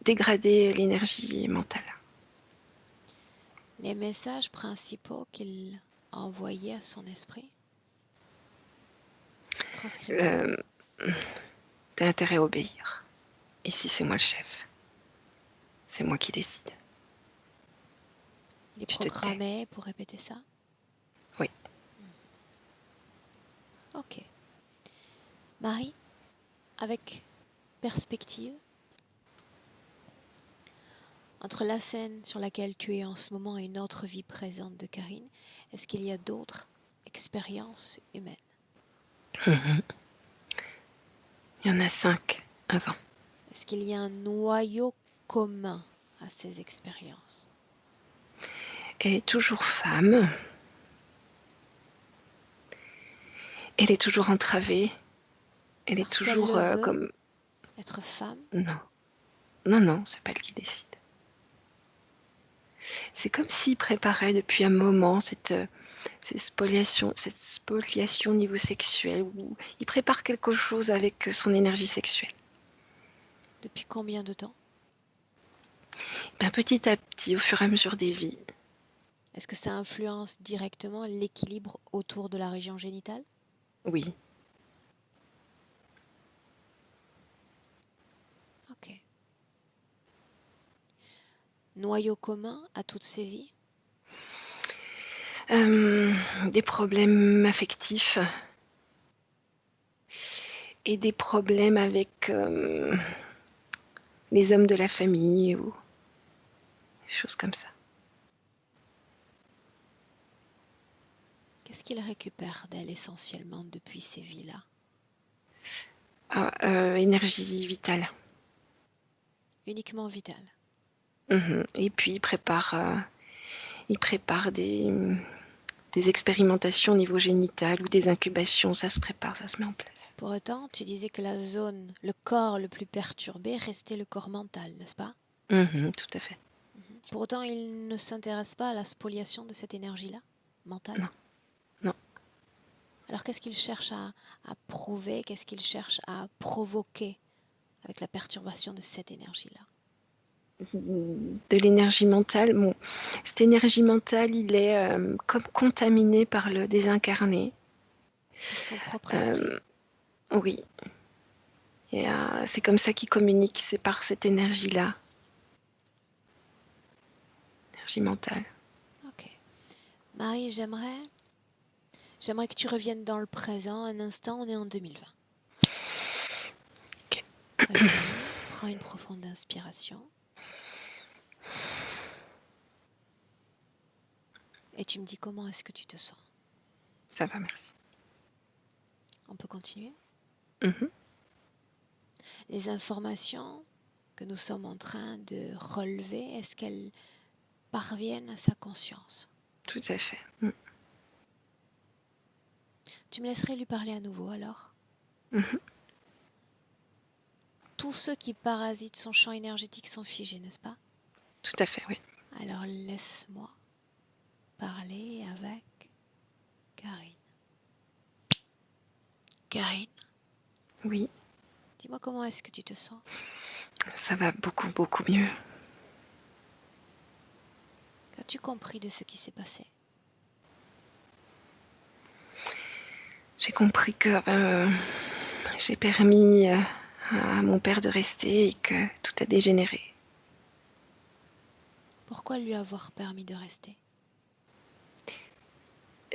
dégrader l'énergie mentale. Les messages principaux qu'il a envoyés à son esprit? Transcris-moi. Euh, T'as intérêt à obéir. Ici, c'est moi le chef. C'est moi qui décide. Il est Tu te tais. programmé pour répéter ça? Oui. Ok. Marie, avec perspective, entre la scène sur laquelle tu es en ce moment et une autre vie présente de Karine, est-ce qu'il y a d'autres expériences humaines? Mhm. Il y en a 5 avant. Est-ce qu'il y a un noyau commun à ces expériences? Elle est toujours femme. Elle est toujours entravée. Elle est Parce qu'elle toujours le veut, comme... être femme? Non. Non, non, c'est pas elle qui décide. C'est comme s'il préparait depuis un moment cette spoliation au niveau sexuel, où il prépare quelque chose avec son énergie sexuelle. Depuis combien de temps? Ben, petit à petit, au fur et à mesure des vies, Est-ce que ça influence directement l'équilibre autour de la région génitale? oui. Ok. Noyau commun à toutes ces vies? Des problèmes affectifs et des problèmes avec les hommes de la famille ou des choses comme ça. Qu'est-ce qu'il récupère d'elle essentiellement depuis ces vies-là? Énergie vitale. Uniquement vitale. Et puis il prépare des expérimentations au niveau génital ou des incubations. Ça se prépare, ça se met en place. Pour autant, tu disais que la zone, le corps le plus perturbé restait le corps mental, n'est-ce pas? Tout à fait. Pour autant, il ne s'intéresse pas à la spoliation de cette énergie-là, mentale? Non, non. Alors qu'est-ce qu'il cherche à prouver? Qu'est-ce qu'il cherche à provoquer avec la perturbation de cette énergie-là? De l'énergie mentale. Bon, cette énergie mentale, il est comme contaminé par le désincarné. Par son propre esprit? Oui. Et c'est comme ça qu'il communique, c'est par cette énergie-là. Énergie mentale. Ok. Marie, j'aimerais que tu reviennes dans le présent un instant, on est en 2020. Ok. Reviens, prends une profonde inspiration. Et tu me dis comment est-ce que tu te sens. Ça va, merci. On peut continuer? Mhm. Les informations que nous sommes en train de relever, est-ce qu'elles parviennent à sa conscience? Tout à fait. Mm. Tu me laisserais lui parler à nouveau alors? Mhm. Tous ceux qui parasitent son champ énergétique sont figés, n'est-ce pas? Tout à fait, oui. Alors laisse-moi parler avec Karine. Karine, Oui, dis-moi comment est-ce que tu te sens? ça va beaucoup, beaucoup mieux. Qu'as-tu compris de ce qui s'est passé? J'ai compris que j'ai permis à mon père de rester et que tout a dégénéré. Pourquoi lui avoir permis de rester?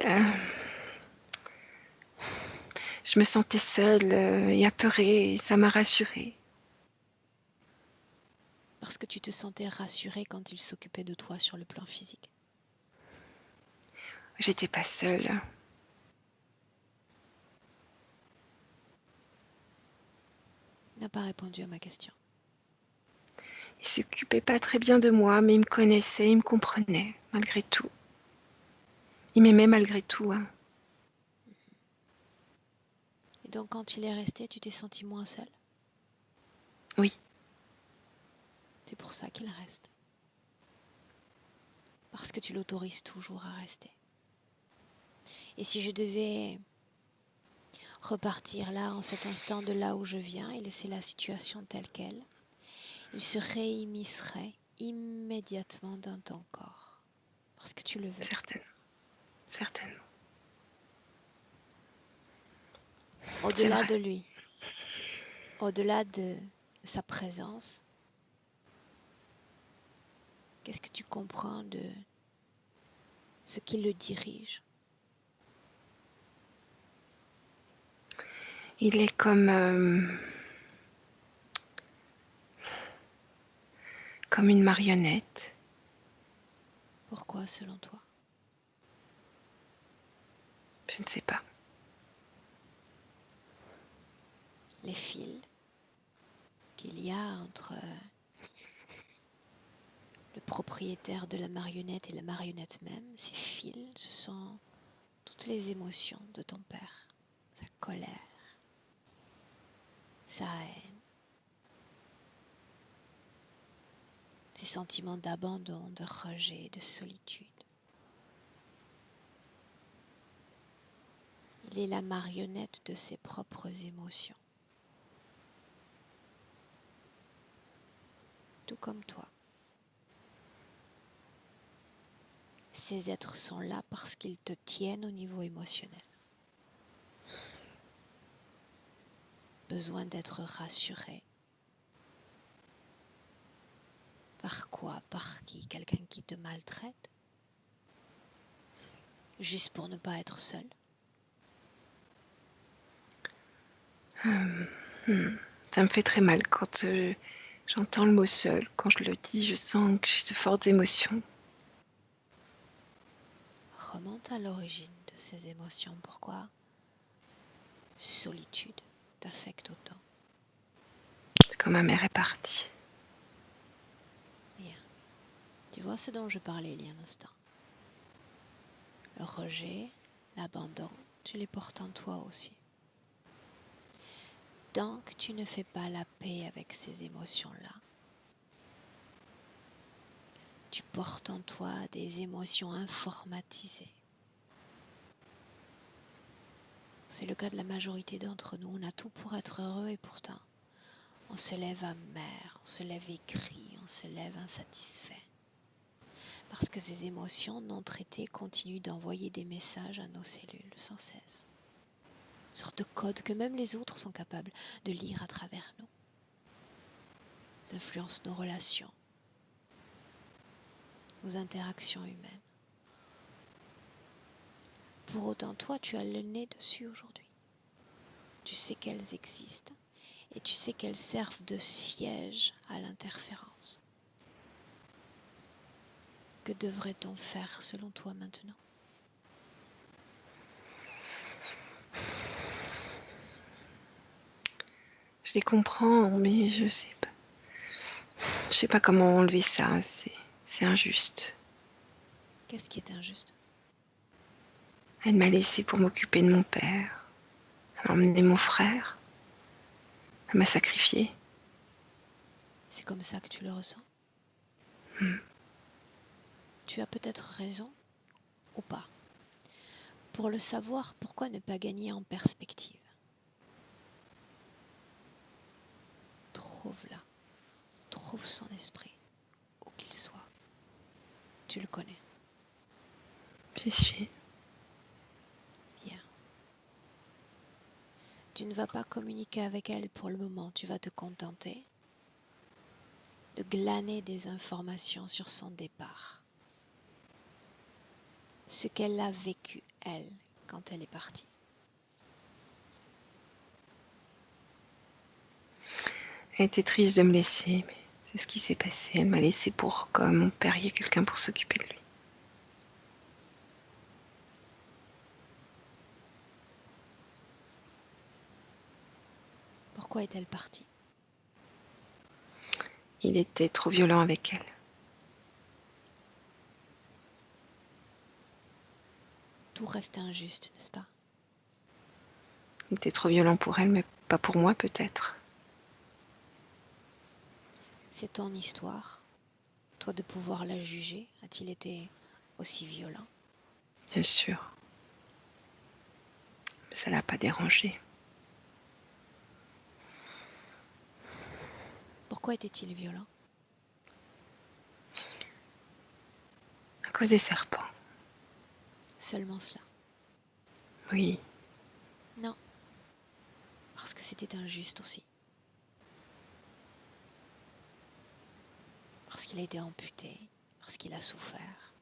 Euh, je me sentais seule et apeurée et ça m'a rassurée. Parce que tu te sentais rassurée quand il s'occupait de toi sur le plan physique. J'étais pas seule. Il n'a pas répondu à ma question. Il s'occupait pas très bien de moi, mais il me connaissait, il me comprenait, malgré tout. Il m'aimait malgré tout. Hein. Et donc quand il est resté, tu t'es sentie moins seule? Oui, C'est pour ça qu'il reste. Parce que tu l'autorises toujours à rester. Et si je devais repartir là, en cet instant, de là où je viens, et laisser la situation telle qu'elle, il se réimmiscerait immédiatement dans ton corps. Parce que tu le veux. certainement. C'est Au-delà vrai. de lui, au-delà de sa présence, qu'est-ce que tu comprends de ce qui le dirige? Il est comme une marionnette. Pourquoi, selon toi? Je ne sais pas. Les fils qu'il y a entre le propriétaire de la marionnette et la marionnette même, ces fils, ce sont toutes les émotions de ton père. Sa colère, sa haine, ses sentiments d'abandon, de rejet, de solitude. Il est la marionnette de ses propres émotions. Tout comme toi. Ces êtres sont là parce qu'ils te tiennent au niveau émotionnel. Besoin d'être rassuré. Par quoi? Par qui? Quelqu'un qui te maltraite? Juste pour ne pas être seul? Ça me fait très mal quand j'entends le mot seul. Quand je le dis, je sens que j'ai de fortes émotions. Remonte à l'origine de ces émotions. Pourquoi solitude t'affecte autant? C'est quand ma mère est partie. Bien. Tu vois ce dont je parlais il y a un instant. Le rejet, l'abandon, tu les portes en toi aussi. Tant que tu ne fais pas la paix avec ces émotions-là, tu portes en toi des émotions informatisées. C'est le cas de la majorité d'entre nous. On a tout pour être heureux et pourtant, on se lève amer, on se lève aigri, on se lève insatisfait. Parce que ces émotions non traitées continuent d'envoyer des messages à nos cellules sans cesse. Une sorte de code que même les autres sont capables de lire à travers nous. Ça influence nos relations, nos interactions humaines. Pour autant, toi, tu as le nez dessus aujourd'hui. Tu sais qu'elles existent et tu sais qu'elles servent de siège à l'interférence. Que devrait-on faire selon toi maintenant? Je les comprends, mais je sais pas. Je sais pas comment enlever ça. C'est injuste. Qu'est-ce qui est injuste? Elle m'a laissée pour m'occuper de mon père. Elle a emmené mon frère. Elle m'a sacrifiée. C'est comme ça que tu le ressens? Hmm. Tu as peut-être raison ou pas. Pour le savoir, pourquoi ne pas gagner en perspective? Trouve-la, trouve son esprit, où qu'il soit. Tu le connais. J'y suis. Bien. Tu ne vas pas communiquer avec elle pour le moment, tu vas te contenter de glaner des informations sur son départ. Ce qu'elle a vécu, elle, quand elle est partie. Elle était triste de me laisser, mais c'est ce qui s'est passé. Elle m'a laissé pour comme mon père, il y a quelqu'un pour s'occuper de lui. Pourquoi est-elle partie? Il était trop violent avec elle. Tout reste injuste, n'est-ce pas? Il était trop violent pour elle, mais pas pour moi peut-être. C'est ton histoire. Toi de pouvoir la juger, a-t-il été aussi violent? Bien sûr. Mais ça l'a pas dérangé. Pourquoi était-il violent? À cause des serpents. Seulement cela? Oui. Non, parce que c'était injuste aussi. Parce qu'il a été amputé, parce qu'il a souffert.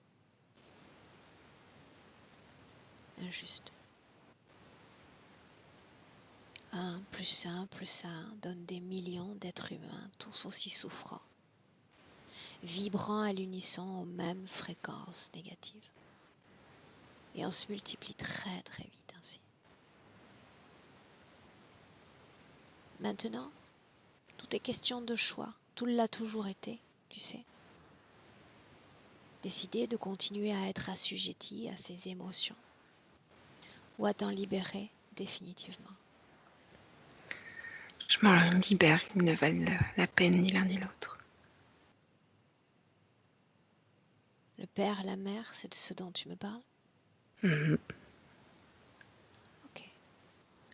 Injuste. 1 plus 1 plus 1 donne des millions d'êtres humains, tous aussi souffrants, vibrant à l'unisson aux mêmes fréquences négatives. Et on se multiplie très très vite ainsi. Maintenant, tout est question de choix. Tout l'a toujours été, tu sais. Décider de continuer à être assujetti à ses émotions ou à t'en libérer définitivement. Je m'en libère, ils ne valent la peine ni l'un ni l'autre. Le père, la mère, c'est de ce dont tu me parles? Mhm. Ok.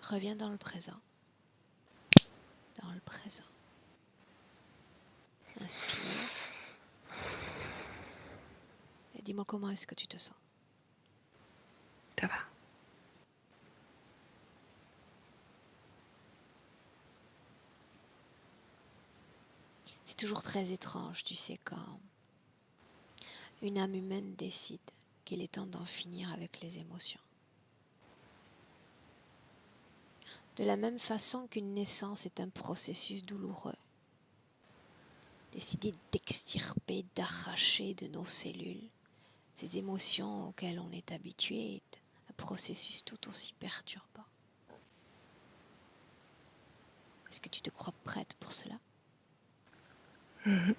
Reviens dans le présent. Dans le présent. Inspire. Et dis-moi comment est-ce que tu te sens. Ça va. C'est toujours très étrange, tu sais, quand une âme humaine décide qu'il est temps d'en finir avec les émotions. De la même façon qu'une naissance est un processus douloureux, décider d'extirper, d'arracher de nos cellules ces émotions auxquelles on est habitué est un processus tout aussi perturbant. Est-ce que tu te crois prête pour cela? Mhm.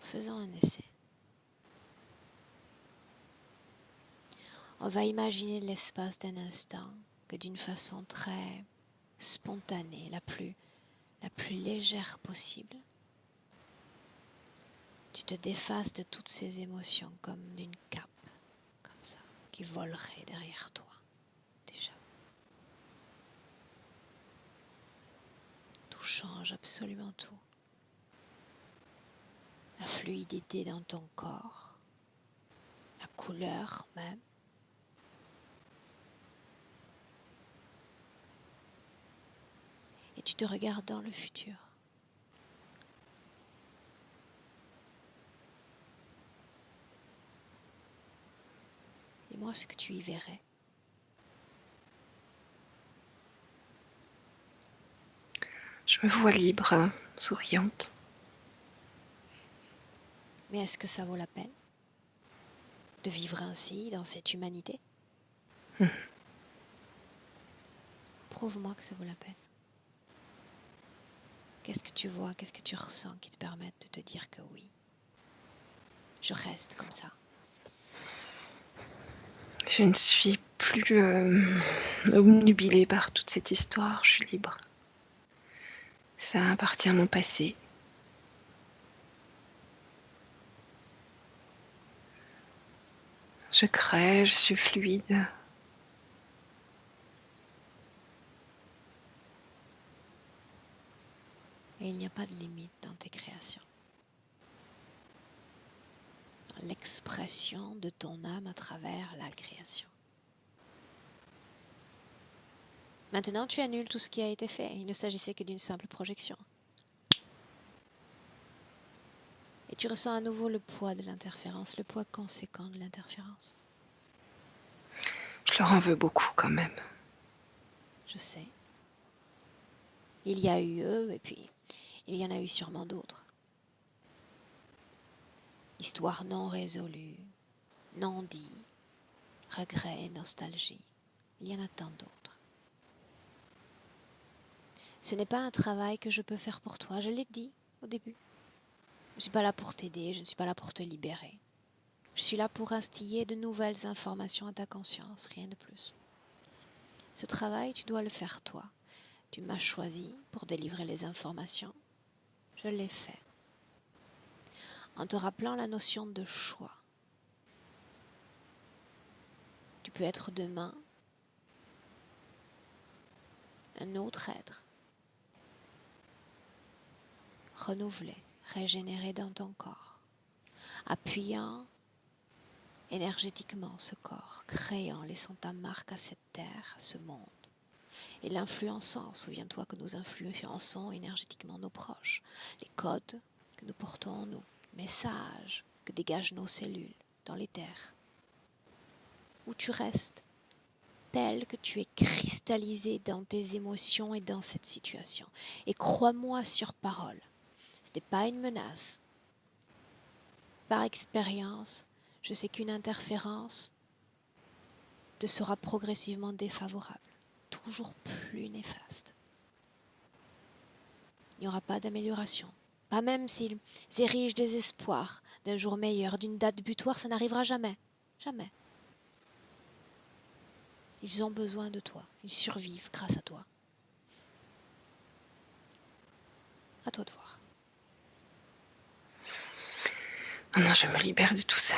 Faisons un essai. On va imaginer l'espace d'un instant que d'une façon très spontanée, la plus légère possible, tu te défaces de toutes ces émotions comme d'une cape, comme ça, qui volerait derrière toi, déjà. Tout change, absolument tout. La fluidité dans ton corps, la couleur même. Et tu te regardes dans le futur. Dis-moi ce que tu y verrais. Je me vois libre, souriante. Mais est-ce que ça vaut la peine de vivre ainsi, dans cette humanité? Mhm. Prouve-moi que ça vaut la peine. Qu'est-ce que tu vois, qu'est-ce que tu ressens qui te permettent de te dire que oui, je reste comme ça. Je ne suis plus obnubilée par toute cette histoire, je suis libre. Ça appartient à mon passé. Je crée, je suis fluide. Et il n'y a pas de limite dans tes créations. Dans l'expression de ton âme à travers la création. Maintenant, tu annules tout ce qui a été fait. Il ne s'agissait que d'une simple projection. Et tu ressens à nouveau le poids de l'interférence, le poids conséquent de l'interférence. Je leur en veux beaucoup quand même. Je sais. Il y a eu eux, et puis il y en a eu sûrement d'autres. Histoire non résolue, non dit, regret, nostalgie. Il y en a tant d'autres. Ce n'est pas un travail que je peux faire pour toi, je l'ai dit au début. Je ne suis pas là pour t'aider, je ne suis pas là pour te libérer. Je suis là pour instiller de nouvelles informations à ta conscience, rien de plus. Ce travail, tu dois le faire toi. Tu m'as choisi pour délivrer les informations. Je l'ai fait. En te rappelant la notion de choix. Tu peux être demain un autre être. Renouvelé, régénéré dans ton corps. Appuyant énergétiquement ce corps, créant, laissant ta marque à cette terre, à ce monde. Et l'influençant, souviens-toi que nous influençons énergétiquement nos proches, les codes que nous portons en nous, messages que dégagent nos cellules dans l'éther, où tu restes tel que tu es cristallisé dans tes émotions et dans cette situation. Et crois-moi sur parole, ce n'est pas une menace. Par expérience, je sais qu'une interférence te sera progressivement défavorable, toujours plus néfaste. Il n'y aura pas d'amélioration. Pas même s'ils érigent des espoirs d'un jour meilleur, d'une date butoir, ça n'arrivera jamais. Jamais. Ils ont besoin de toi. Ils survivent grâce à toi. À toi de voir. Non, non, je me libère de tout ça.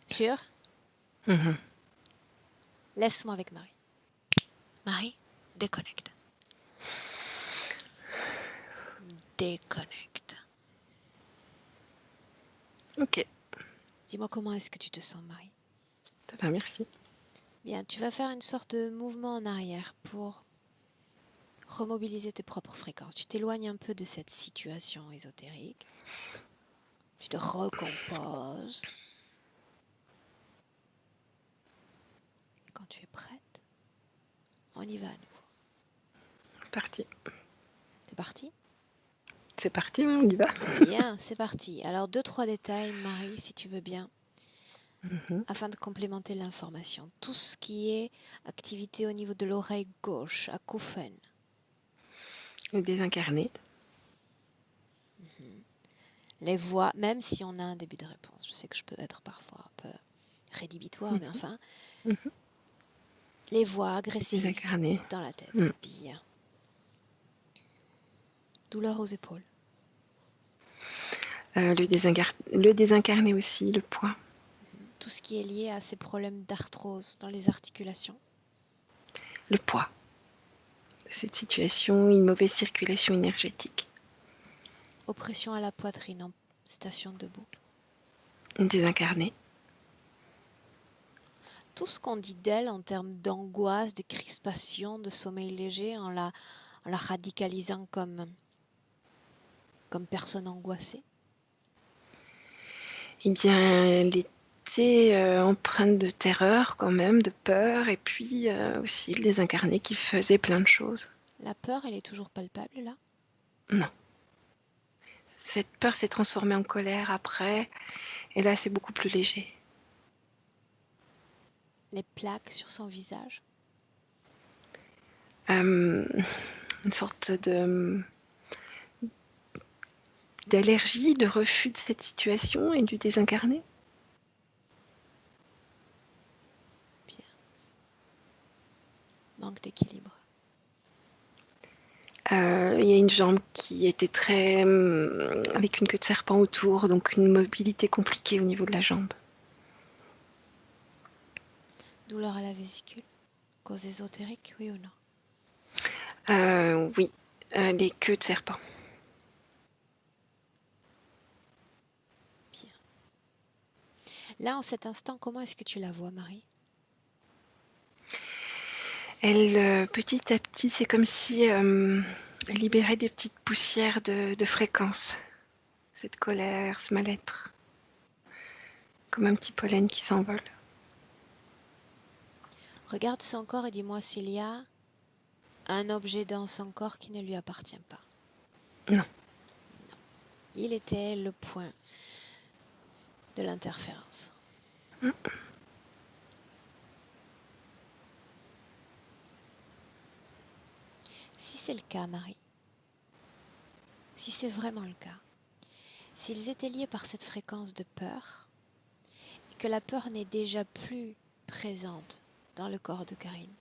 Sûr ? Mhm. Laisse-moi avec Marie. Marie, déconnecte. Déconnecte. Ok, Dis-moi comment est-ce que tu te sens, Marie ? ça va, merci. Bien, tu vas faire une sorte de mouvement en arrière pour remobiliser tes propres fréquences. Tu t'éloignes un peu de cette situation ésotérique. Tu te recomposes. Et quand tu es prête, on y va à nouveau. Parti. C'est parti ? C'est parti, on y va. Bien, c'est parti. Alors, 2-3 détails, Marie, si tu veux bien, Mhm. afin de complémenter l'information. Tout ce qui est activité au niveau de l'oreille gauche, acouphène. Le désincarné. Les voix, même si on a un début de réponse. Je sais que je peux être parfois un peu rédhibitoire, mais enfin, Mhm. les voix agressives Désincarné. dans la tête. Mm. Bien. Douleur aux épaules. Le désincarné aussi, le poids. Tout ce qui est lié à ces problèmes d'arthrose dans les articulations. Le poids. Cette situation, une mauvaise circulation énergétique. Oppression à la poitrine en station debout. Désincarné. Tout ce qu'on dit d'elle en termes d'angoisse, de crispation, de sommeil léger, en la radicalisant comme personne angoissée. Eh bien, elle était empreinte de terreur quand même, de peur, et puis aussi le désincarné qui faisait plein de choses. La peur, elle est toujours palpable là ? Non. Cette peur s'est transformée en colère après, et là c'est beaucoup plus léger. Les plaques sur son visage. une sorte d'allergie, de refus de cette situation et du désincarné. Bien. Manque d'équilibre. Il y a une jambe qui était avec une queue de serpent autour, donc une mobilité compliquée au niveau de la jambe. Douleur à la vésicule. Cause ésotérique, oui ou non? Oui, les queues de serpent. Bien. Là, en cet instant, comment est-ce que tu la vois, Marie? Elle, petit à petit, c'est comme si elle libérait des petites poussières de fréquence. Cette colère, ce mal-être. Comme un petit pollen qui s'envole. Regarde son corps et dis-moi s'il y a un objet dans son corps qui ne lui appartient pas. Non. Il était le point de l'interférence. Si c'est le cas, Marie, si c'est vraiment le cas, s'ils étaient liés par cette fréquence de peur, et que la peur n'est déjà plus présente dans le corps de Karine,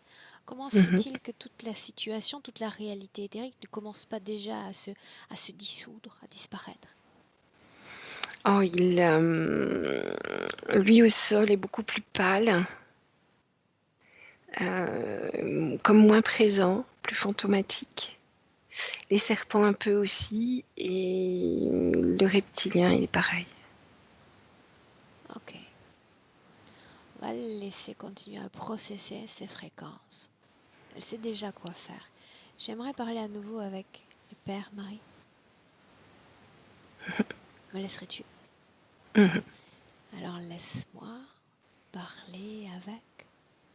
comment se fait-il que toute la situation, toute la réalité éthérique ne commence pas déjà à se dissoudre, à disparaître? Oh, lui au sol est beaucoup plus pâle, comme moins présent, plus fantomatique. Les serpents un peu aussi, et le reptilien il est pareil. Ok. On va le laisser continuer à processer ses fréquences. Elle sait déjà quoi faire. J'aimerais parler à nouveau avec le père, Marie. Me laisserais-tu? Mhm. Alors laisse-moi parler avec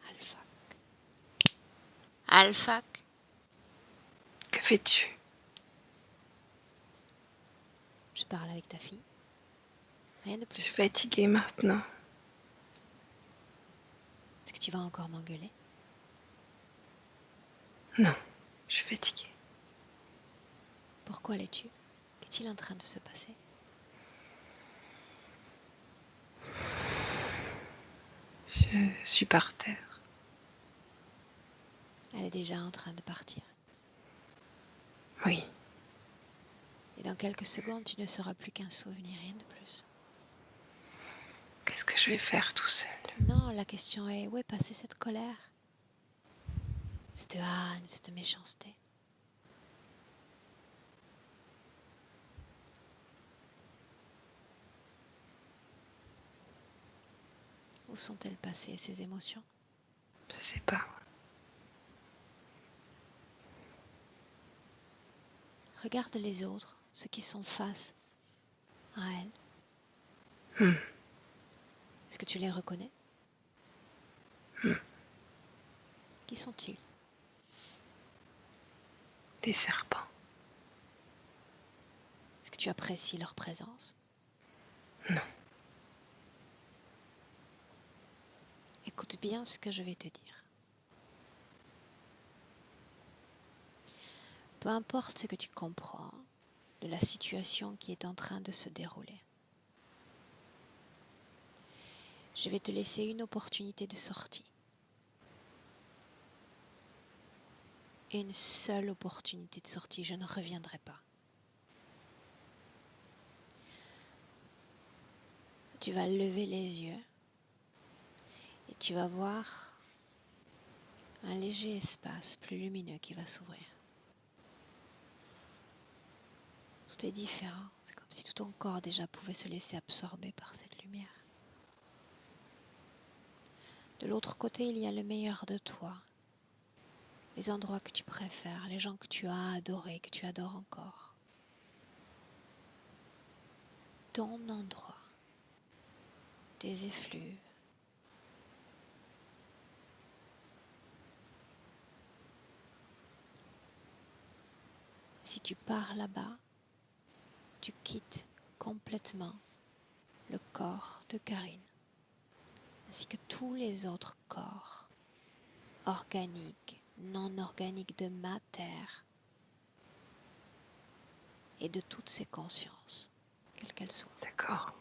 Alpha. Alpha, Que fais-tu? je parle avec ta fille. Rien de Je suis plus. fatiguée maintenant. Est-ce que tu vas encore m'engueuler? Non, je suis fatiguée. Pourquoi l'es-tu? Qu'est-il en train de se passer? Je suis par terre. Elle est déjà en train de partir. Oui. Et dans quelques secondes, tu ne seras plus qu'un souvenir, rien de plus. Qu'est-ce que je vais faire tout seul? Non, la question est, où est passée cette colère? Cette haine, cette méchanceté? Où sont-elles passées, ces émotions? Je sais pas. Regarde les autres, ceux qui sont face à elle. Est-ce que tu les reconnais? Qui sont-ils? Des serpents. Est-ce que tu apprécies leur présence? Non. Écoute bien ce que je vais te dire. Peu importe ce que tu comprends de la situation qui est en train de se dérouler, je vais te laisser une opportunité de sortie. Une seule opportunité de sortie, je ne reviendrai pas. Tu vas lever les yeux et tu vas voir un léger espace plus lumineux qui va s'ouvrir. Tout est différent, c'est comme si tout ton corps déjà pouvait se laisser absorber par cette lumière. De l'autre côté, il y a le meilleur de toi, les endroits que tu préfères, les gens que tu as adorés, que tu adores encore. Ton endroit, tes effluves. Si tu pars là-bas, tu quittes complètement le corps de Karine, ainsi que tous les autres corps organiques non organique de ma terre et de toutes ses consciences, quelles qu'elles soient. D'accord.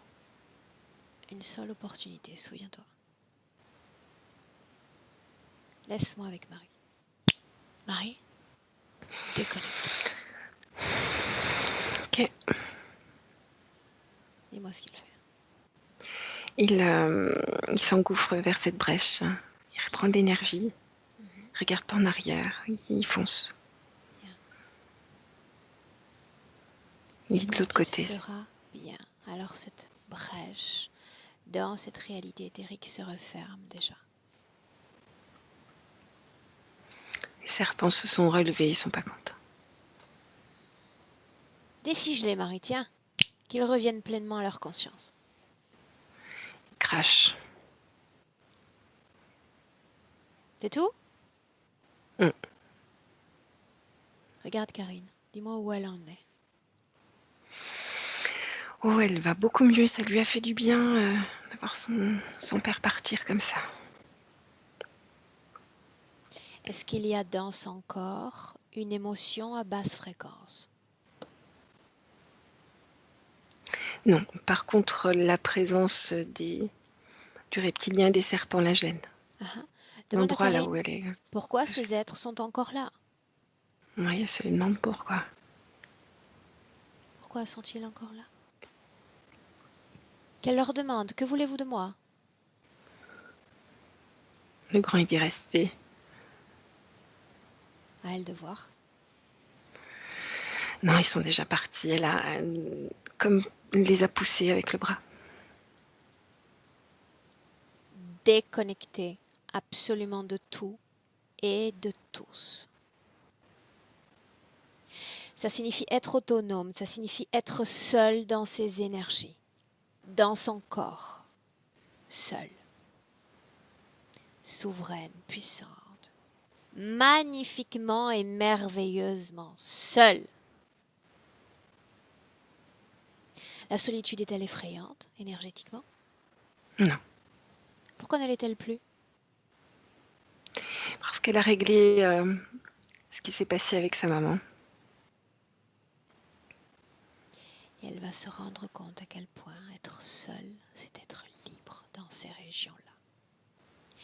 Une seule opportunité, souviens-toi. Laisse-moi avec Marie. Marie, déconnecte. Ok. Dis-moi ce qu'il fait. Il s'engouffre vers cette brèche. Il reprend de l'énergie. Il regarde pas en arrière. Il fonce. Il vit de Quand l'autre tu côté. seras bien, alors cette brèche dans cette réalité éthérique se referme déjà. Les serpents se sont relevés, ils sont pas contents. Défige-les, Marie, tiens, qu'ils reviennent pleinement à leur conscience. Ils crachent. C'est tout? Mm. Regarde Karine, dis-moi où elle en est. Oh, elle va beaucoup mieux, ça lui a fait du bien d'avoir son père partir comme ça. Est-ce qu'il y a dans son corps une émotion à basse fréquence? Non, par contre, la présence du reptilien et des serpents la gêne. Demande à L'endroit là Karine, où elle est. pourquoi ces êtres sont encore là? Oui, elle se demande pourquoi. Pourquoi sont-ils encore là? Qu'elle leur demande, que voulez-vous de moi? Le grand est d'y rester. À elle de voir. Non, ils sont déjà partis. Elle a comme les a poussés avec le bras. Déconnecter absolument de tout et de tous. Ça signifie être autonome, ça signifie être seul dans ses énergies, dans son corps, seul, souveraine, puissante, magnifiquement et merveilleusement seule. La solitude est-elle effrayante, énergétiquement? Non. Pourquoi ne l'est-elle plus? Parce qu'elle a réglé ce qui s'est passé avec sa maman. Et elle va se rendre compte à quel point être seule, c'est être libre dans ces régions-là.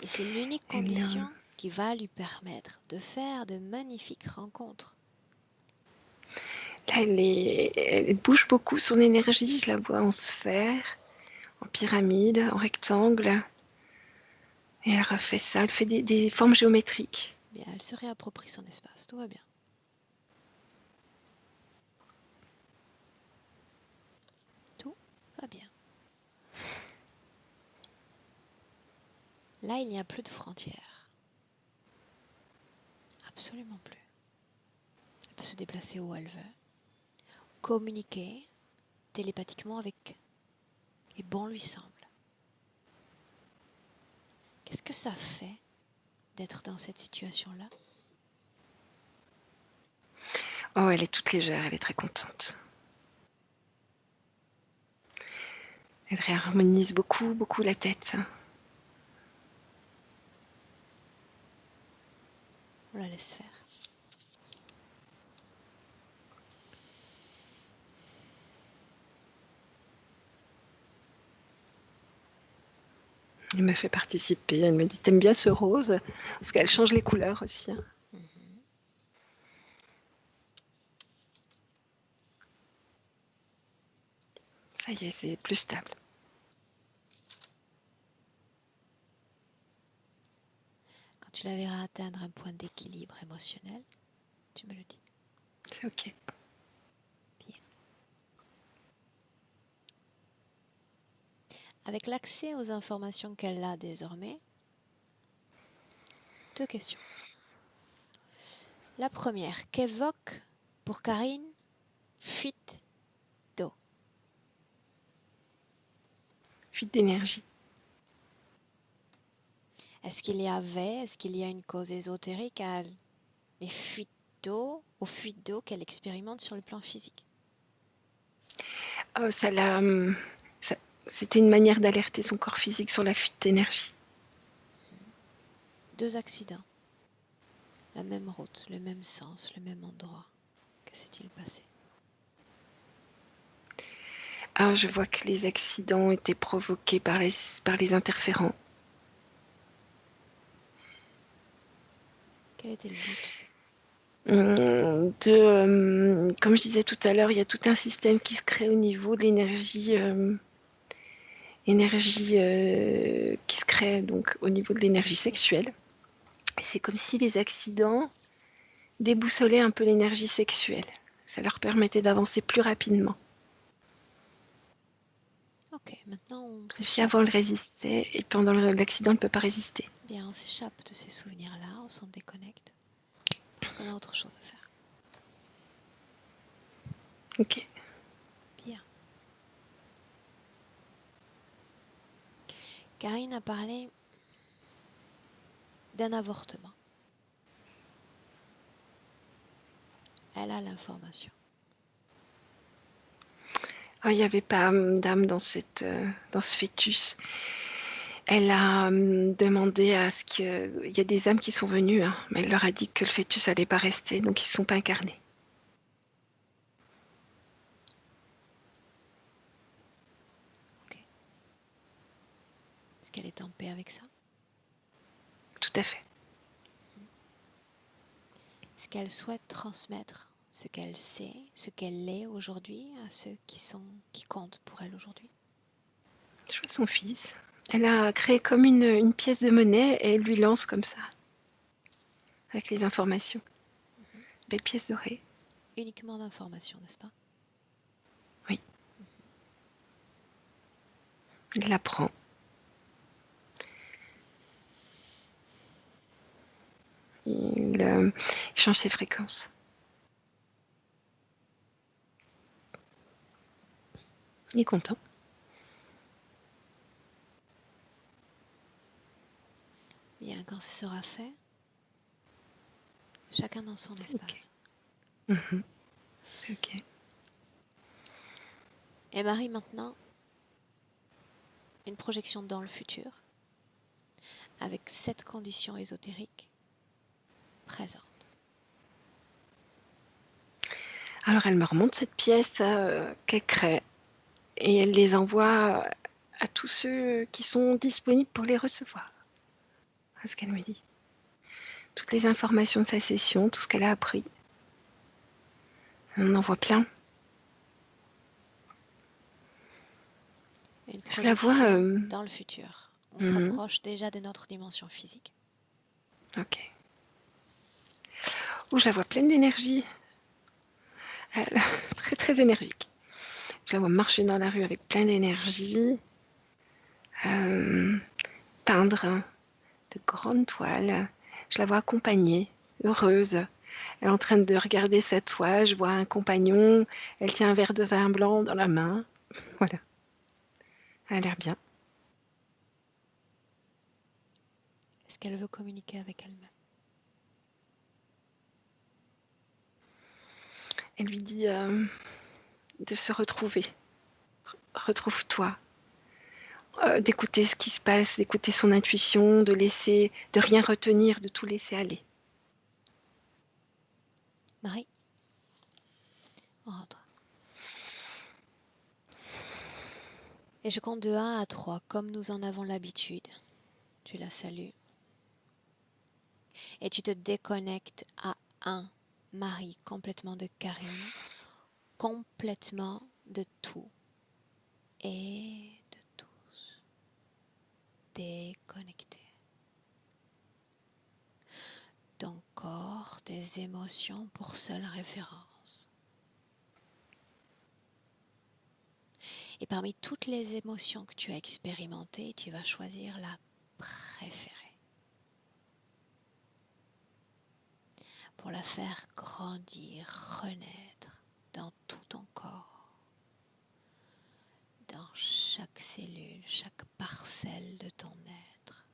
Et c'est l'unique condition qui va lui permettre de faire de magnifiques rencontres. Là, elle bouge beaucoup son énergie. Je la vois en sphère, en pyramide, en rectangle. Et elle refait ça. Elle fait des formes géométriques. Bien, elle se réapproprie son espace. Tout va bien. Tout va bien. Là, il n'y a plus de frontières. Absolument plus. Elle peut se déplacer où elle veut. Communiquer télépathiquement avec et bon lui semble. Qu'est-ce que ça fait d'être dans cette situation-là? Oh, elle est toute légère, elle est très contente. Elle réharmonise beaucoup, beaucoup la tête. On la laisse faire. Elle me fait participer. Elle me dit, t'aimes bien ce rose? Parce qu'elle change les couleurs aussi. Hein. Ça y est, c'est plus stable. Quand tu la verras atteindre un point d'équilibre émotionnel, tu me le dis. C'est ok. Bien. Avec l'accès aux informations qu'elle a désormais, 2 questions. La première, qu'évoque pour Karine fuite d'eau? Fuite d'énergie. Est-ce qu'il y a une cause ésotérique à les fuites d'eau, aux fuites d'eau qu'elle expérimente sur le plan physique? Oh, c'était une manière d'alerter son corps physique sur la fuite d'énergie. 2 accidents. La même route, le même sens, le même endroit. Que s'est-il passé? Ah, je vois que les accidents étaient provoqués par les interférents. Quel était le but? Comme je disais tout à l'heure, il y a tout un système qui se crée au niveau de l'énergie, qui se crée donc au niveau de l'énergie sexuelle. Et c'est comme si les accidents déboussolaient un peu l'énergie sexuelle. Ça leur permettait d'avancer plus rapidement. Ok, maintenant on Comme si s'échappe. avant elle résistait et pendant l'accident elle ne peut pas résister. Bien, on s'échappe de ces souvenirs-là, on s'en déconnecte. Parce qu'on a autre chose à faire. Ok. Bien. Karine a parlé d'un avortement. Elle a l'information. Ah, il n'y avait pas d'âme dans ce fœtus. Elle a demandé à ce qu'il y a des âmes qui sont venues, hein, mais elle leur a dit que le fœtus n'allait pas rester, donc ils ne sont pas incarnés. Ok. Est-ce qu'elle est en paix avec ça? Tout à fait. Est-ce qu'elle souhaite transmettre ce qu'elle sait, ce qu'elle est aujourd'hui à ceux qui comptent pour elle aujourd'hui? Je vois son fils. Elle a créé comme une pièce de monnaie et elle lui lance comme ça, avec les informations. Belle pièce dorée. Uniquement d'informations, n'est-ce pas? Oui. Il la prend. Il change ses fréquences. Il est content. Bien, quand ce sera fait, chacun dans son espace. Mhm. C'est ok. Et Marie, maintenant, une projection dans le futur, avec 7 conditions ésotériques présentes. Alors elle me remonte cette pièce qu'elle crée et elle les envoie à tous ceux qui sont disponibles pour les recevoir. C'est ce qu'elle me dit. Toutes les informations de sa session, tout ce qu'elle a appris. On en voit plein. Une Je la vois. projection dans le futur. On se Mhm. rapproche déjà de notre dimension physique. Ok. Oh, je la vois pleine d'énergie. Elle- très très énergique. Je la vois marcher dans la rue avec plein d'énergie. Peindre de grandes toiles. Je la vois accompagnée, heureuse. Elle est en train de regarder sa toile. Je vois un compagnon. Elle tient un verre de vin blanc dans la main. Voilà. Elle a l'air bien. Est-ce qu'elle veut communiquer avec elle-même? Elle lui dit de se retrouver. Retrouve-toi. D'écouter ce qui se passe, d'écouter son intuition, de rien retenir, de tout laisser aller. Marie, on rentre. Et je compte de 1 à 3, comme nous en avons l'habitude. Tu la salues. Et tu te déconnectes à 1, Marie, complètement de Karine, complètement de tout et de tous. Déconnecté. Ton corps, tes émotions pour seule référence. Et parmi toutes les émotions que tu as expérimentées, tu vas choisir la préférée. Pour la faire grandir, renaître dans tout ton corps, dans chaque cellule, chaque parcelle de ton être.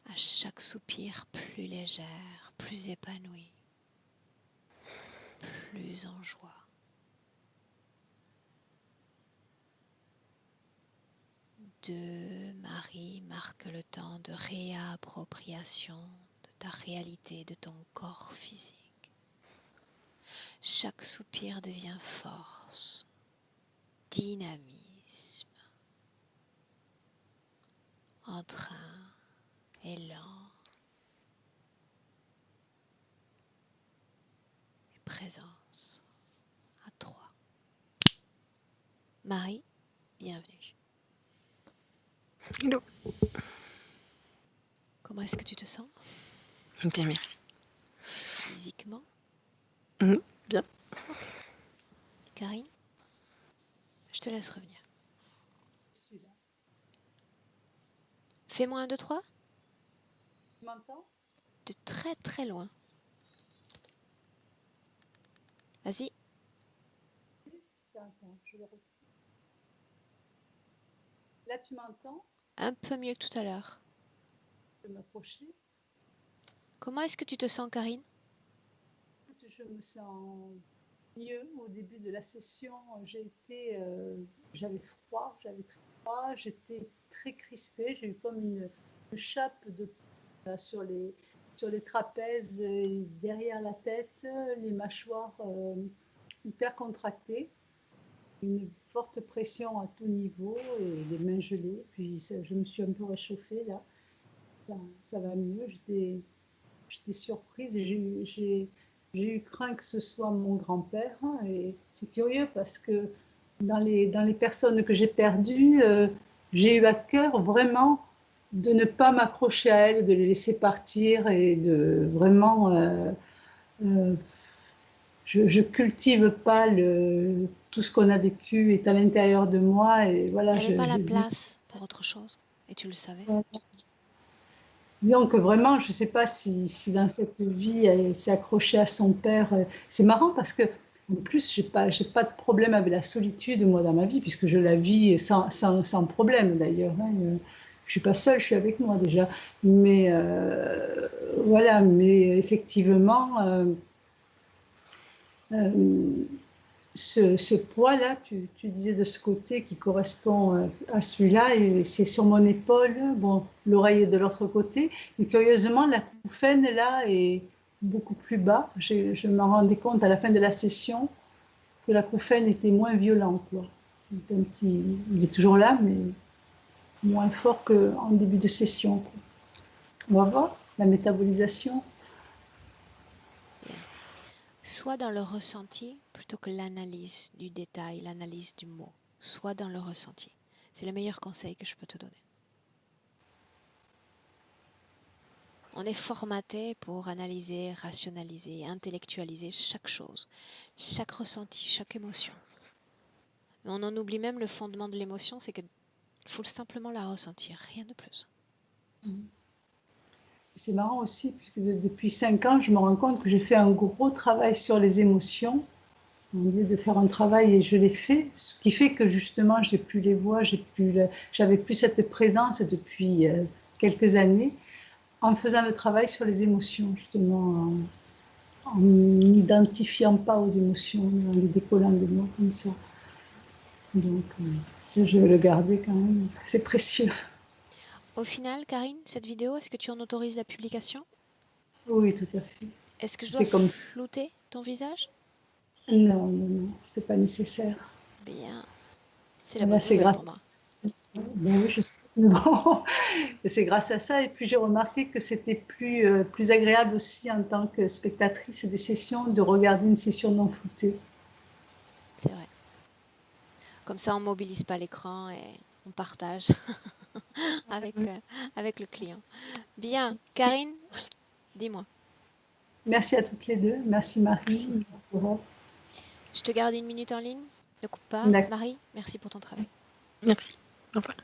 À chaque soupir plus légère, plus épanouie, plus en joie. Marie marque le temps de réappropriation de ta réalité de ton corps physique. Chaque soupir devient force, dynamisme, entrain, élan et présence. À 3. Marie, bienvenue. Hello. Comment est-ce que tu te sens Bien, merci. physiquement? Bien. Karine, je te laisse revenir. Celui-là. Fais-moi 1, 2, 3 Tu m'entends? de très très loin. Vas-y. Attends, je vais reprendre. Là, tu m'entends? Un peu mieux que tout à l'heure. Je vais m'approcher. Comment est-ce que tu te sens, Karine? Je me sens mieux. Au début de la session, j'avais froid, j'avais très froid, j'étais très crispée, j'ai eu comme une chape sur les trapèzes, et derrière la tête, les mâchoires hyper contractées, une forte pression à tout niveau et les mains gelées. Puis je me suis un peu réchauffée là, ça va mieux. J'étais surprise et j'ai eu craint que ce soit mon grand-père. Et c'est curieux parce que dans les personnes que j'ai perdues, j'ai eu à cœur vraiment de ne pas m'accrocher à elles, de les laisser partir et de vraiment... je cultive pas tout ce qu'on a vécu est à l'intérieur de moi. Et voilà, Il n'y avait pas la dis, place pour autre chose. Et tu le savais. disons que vraiment, je ne sais pas si dans cette vie, elle s'est accrochée à son père. C'est marrant parce que, en plus, j'ai pas de problème avec la solitude, moi, dans ma vie, puisque je la vis sans problème, d'ailleurs. Hein. Je ne suis pas seule, je suis avec moi déjà. Mais voilà, mais effectivement, ce poids-là, tu disais de ce côté qui correspond à celui-là, et c'est sur mon épaule. Bon, l'oreille est de l'autre côté, mais curieusement, la couffaine là est beaucoup plus bas. Je me rendais compte à la fin de la session que la couffaine était moins violente, quoi. Il est toujours là, mais moins fort qu'en début de session, quoi. On va voir la métabolisation. Bien. Soit dans le ressenti plutôt que l'analyse du détail, l'analyse du mot. Soit dans le ressenti. C'est le meilleur conseil que je peux te donner. On est formaté pour analyser, rationaliser, intellectualiser chaque chose, chaque ressenti, chaque émotion. Mais on en oublie même le fondement de l'émotion, c'est qu'il faut simplement la ressentir, rien de plus. C'est marrant aussi, puisque depuis 5 ans, je me rends compte que j'ai fait un gros travail sur les émotions. Au lieu de faire un travail, et je l'ai fait, ce qui fait que justement, j'ai plus les voix, j'avais plus cette présence depuis quelques années, en faisant le travail sur les émotions, justement, en n'identifiant pas aux émotions, en les décollant de moi comme ça. Donc, ça, je vais le garder quand même, c'est précieux. Au final, Karine, cette vidéo, est-ce que tu en autorises la publication? Oui, tout à fait. Est-ce que je dois C'est comme ça. flouter ton visage? Non, non, non, c'est pas nécessaire. Bien. C'est la Là, bonne c'est nouvelle grâce. pour moi. Ben oui, je sais. Bon, c'est grâce à ça. Et puis j'ai remarqué que c'était plus agréable aussi en tant que spectatrice des sessions de regarder une session non floutée. C'est vrai. Comme ça, on ne mobilise pas l'écran et on partage avec le client. Bien. Karine, dis-moi. Merci à toutes les deux. Merci Marie. Je te garde 1 minute en ligne. Ne coupe pas. D'accord. Marie, merci pour ton travail. Merci. Au revoir.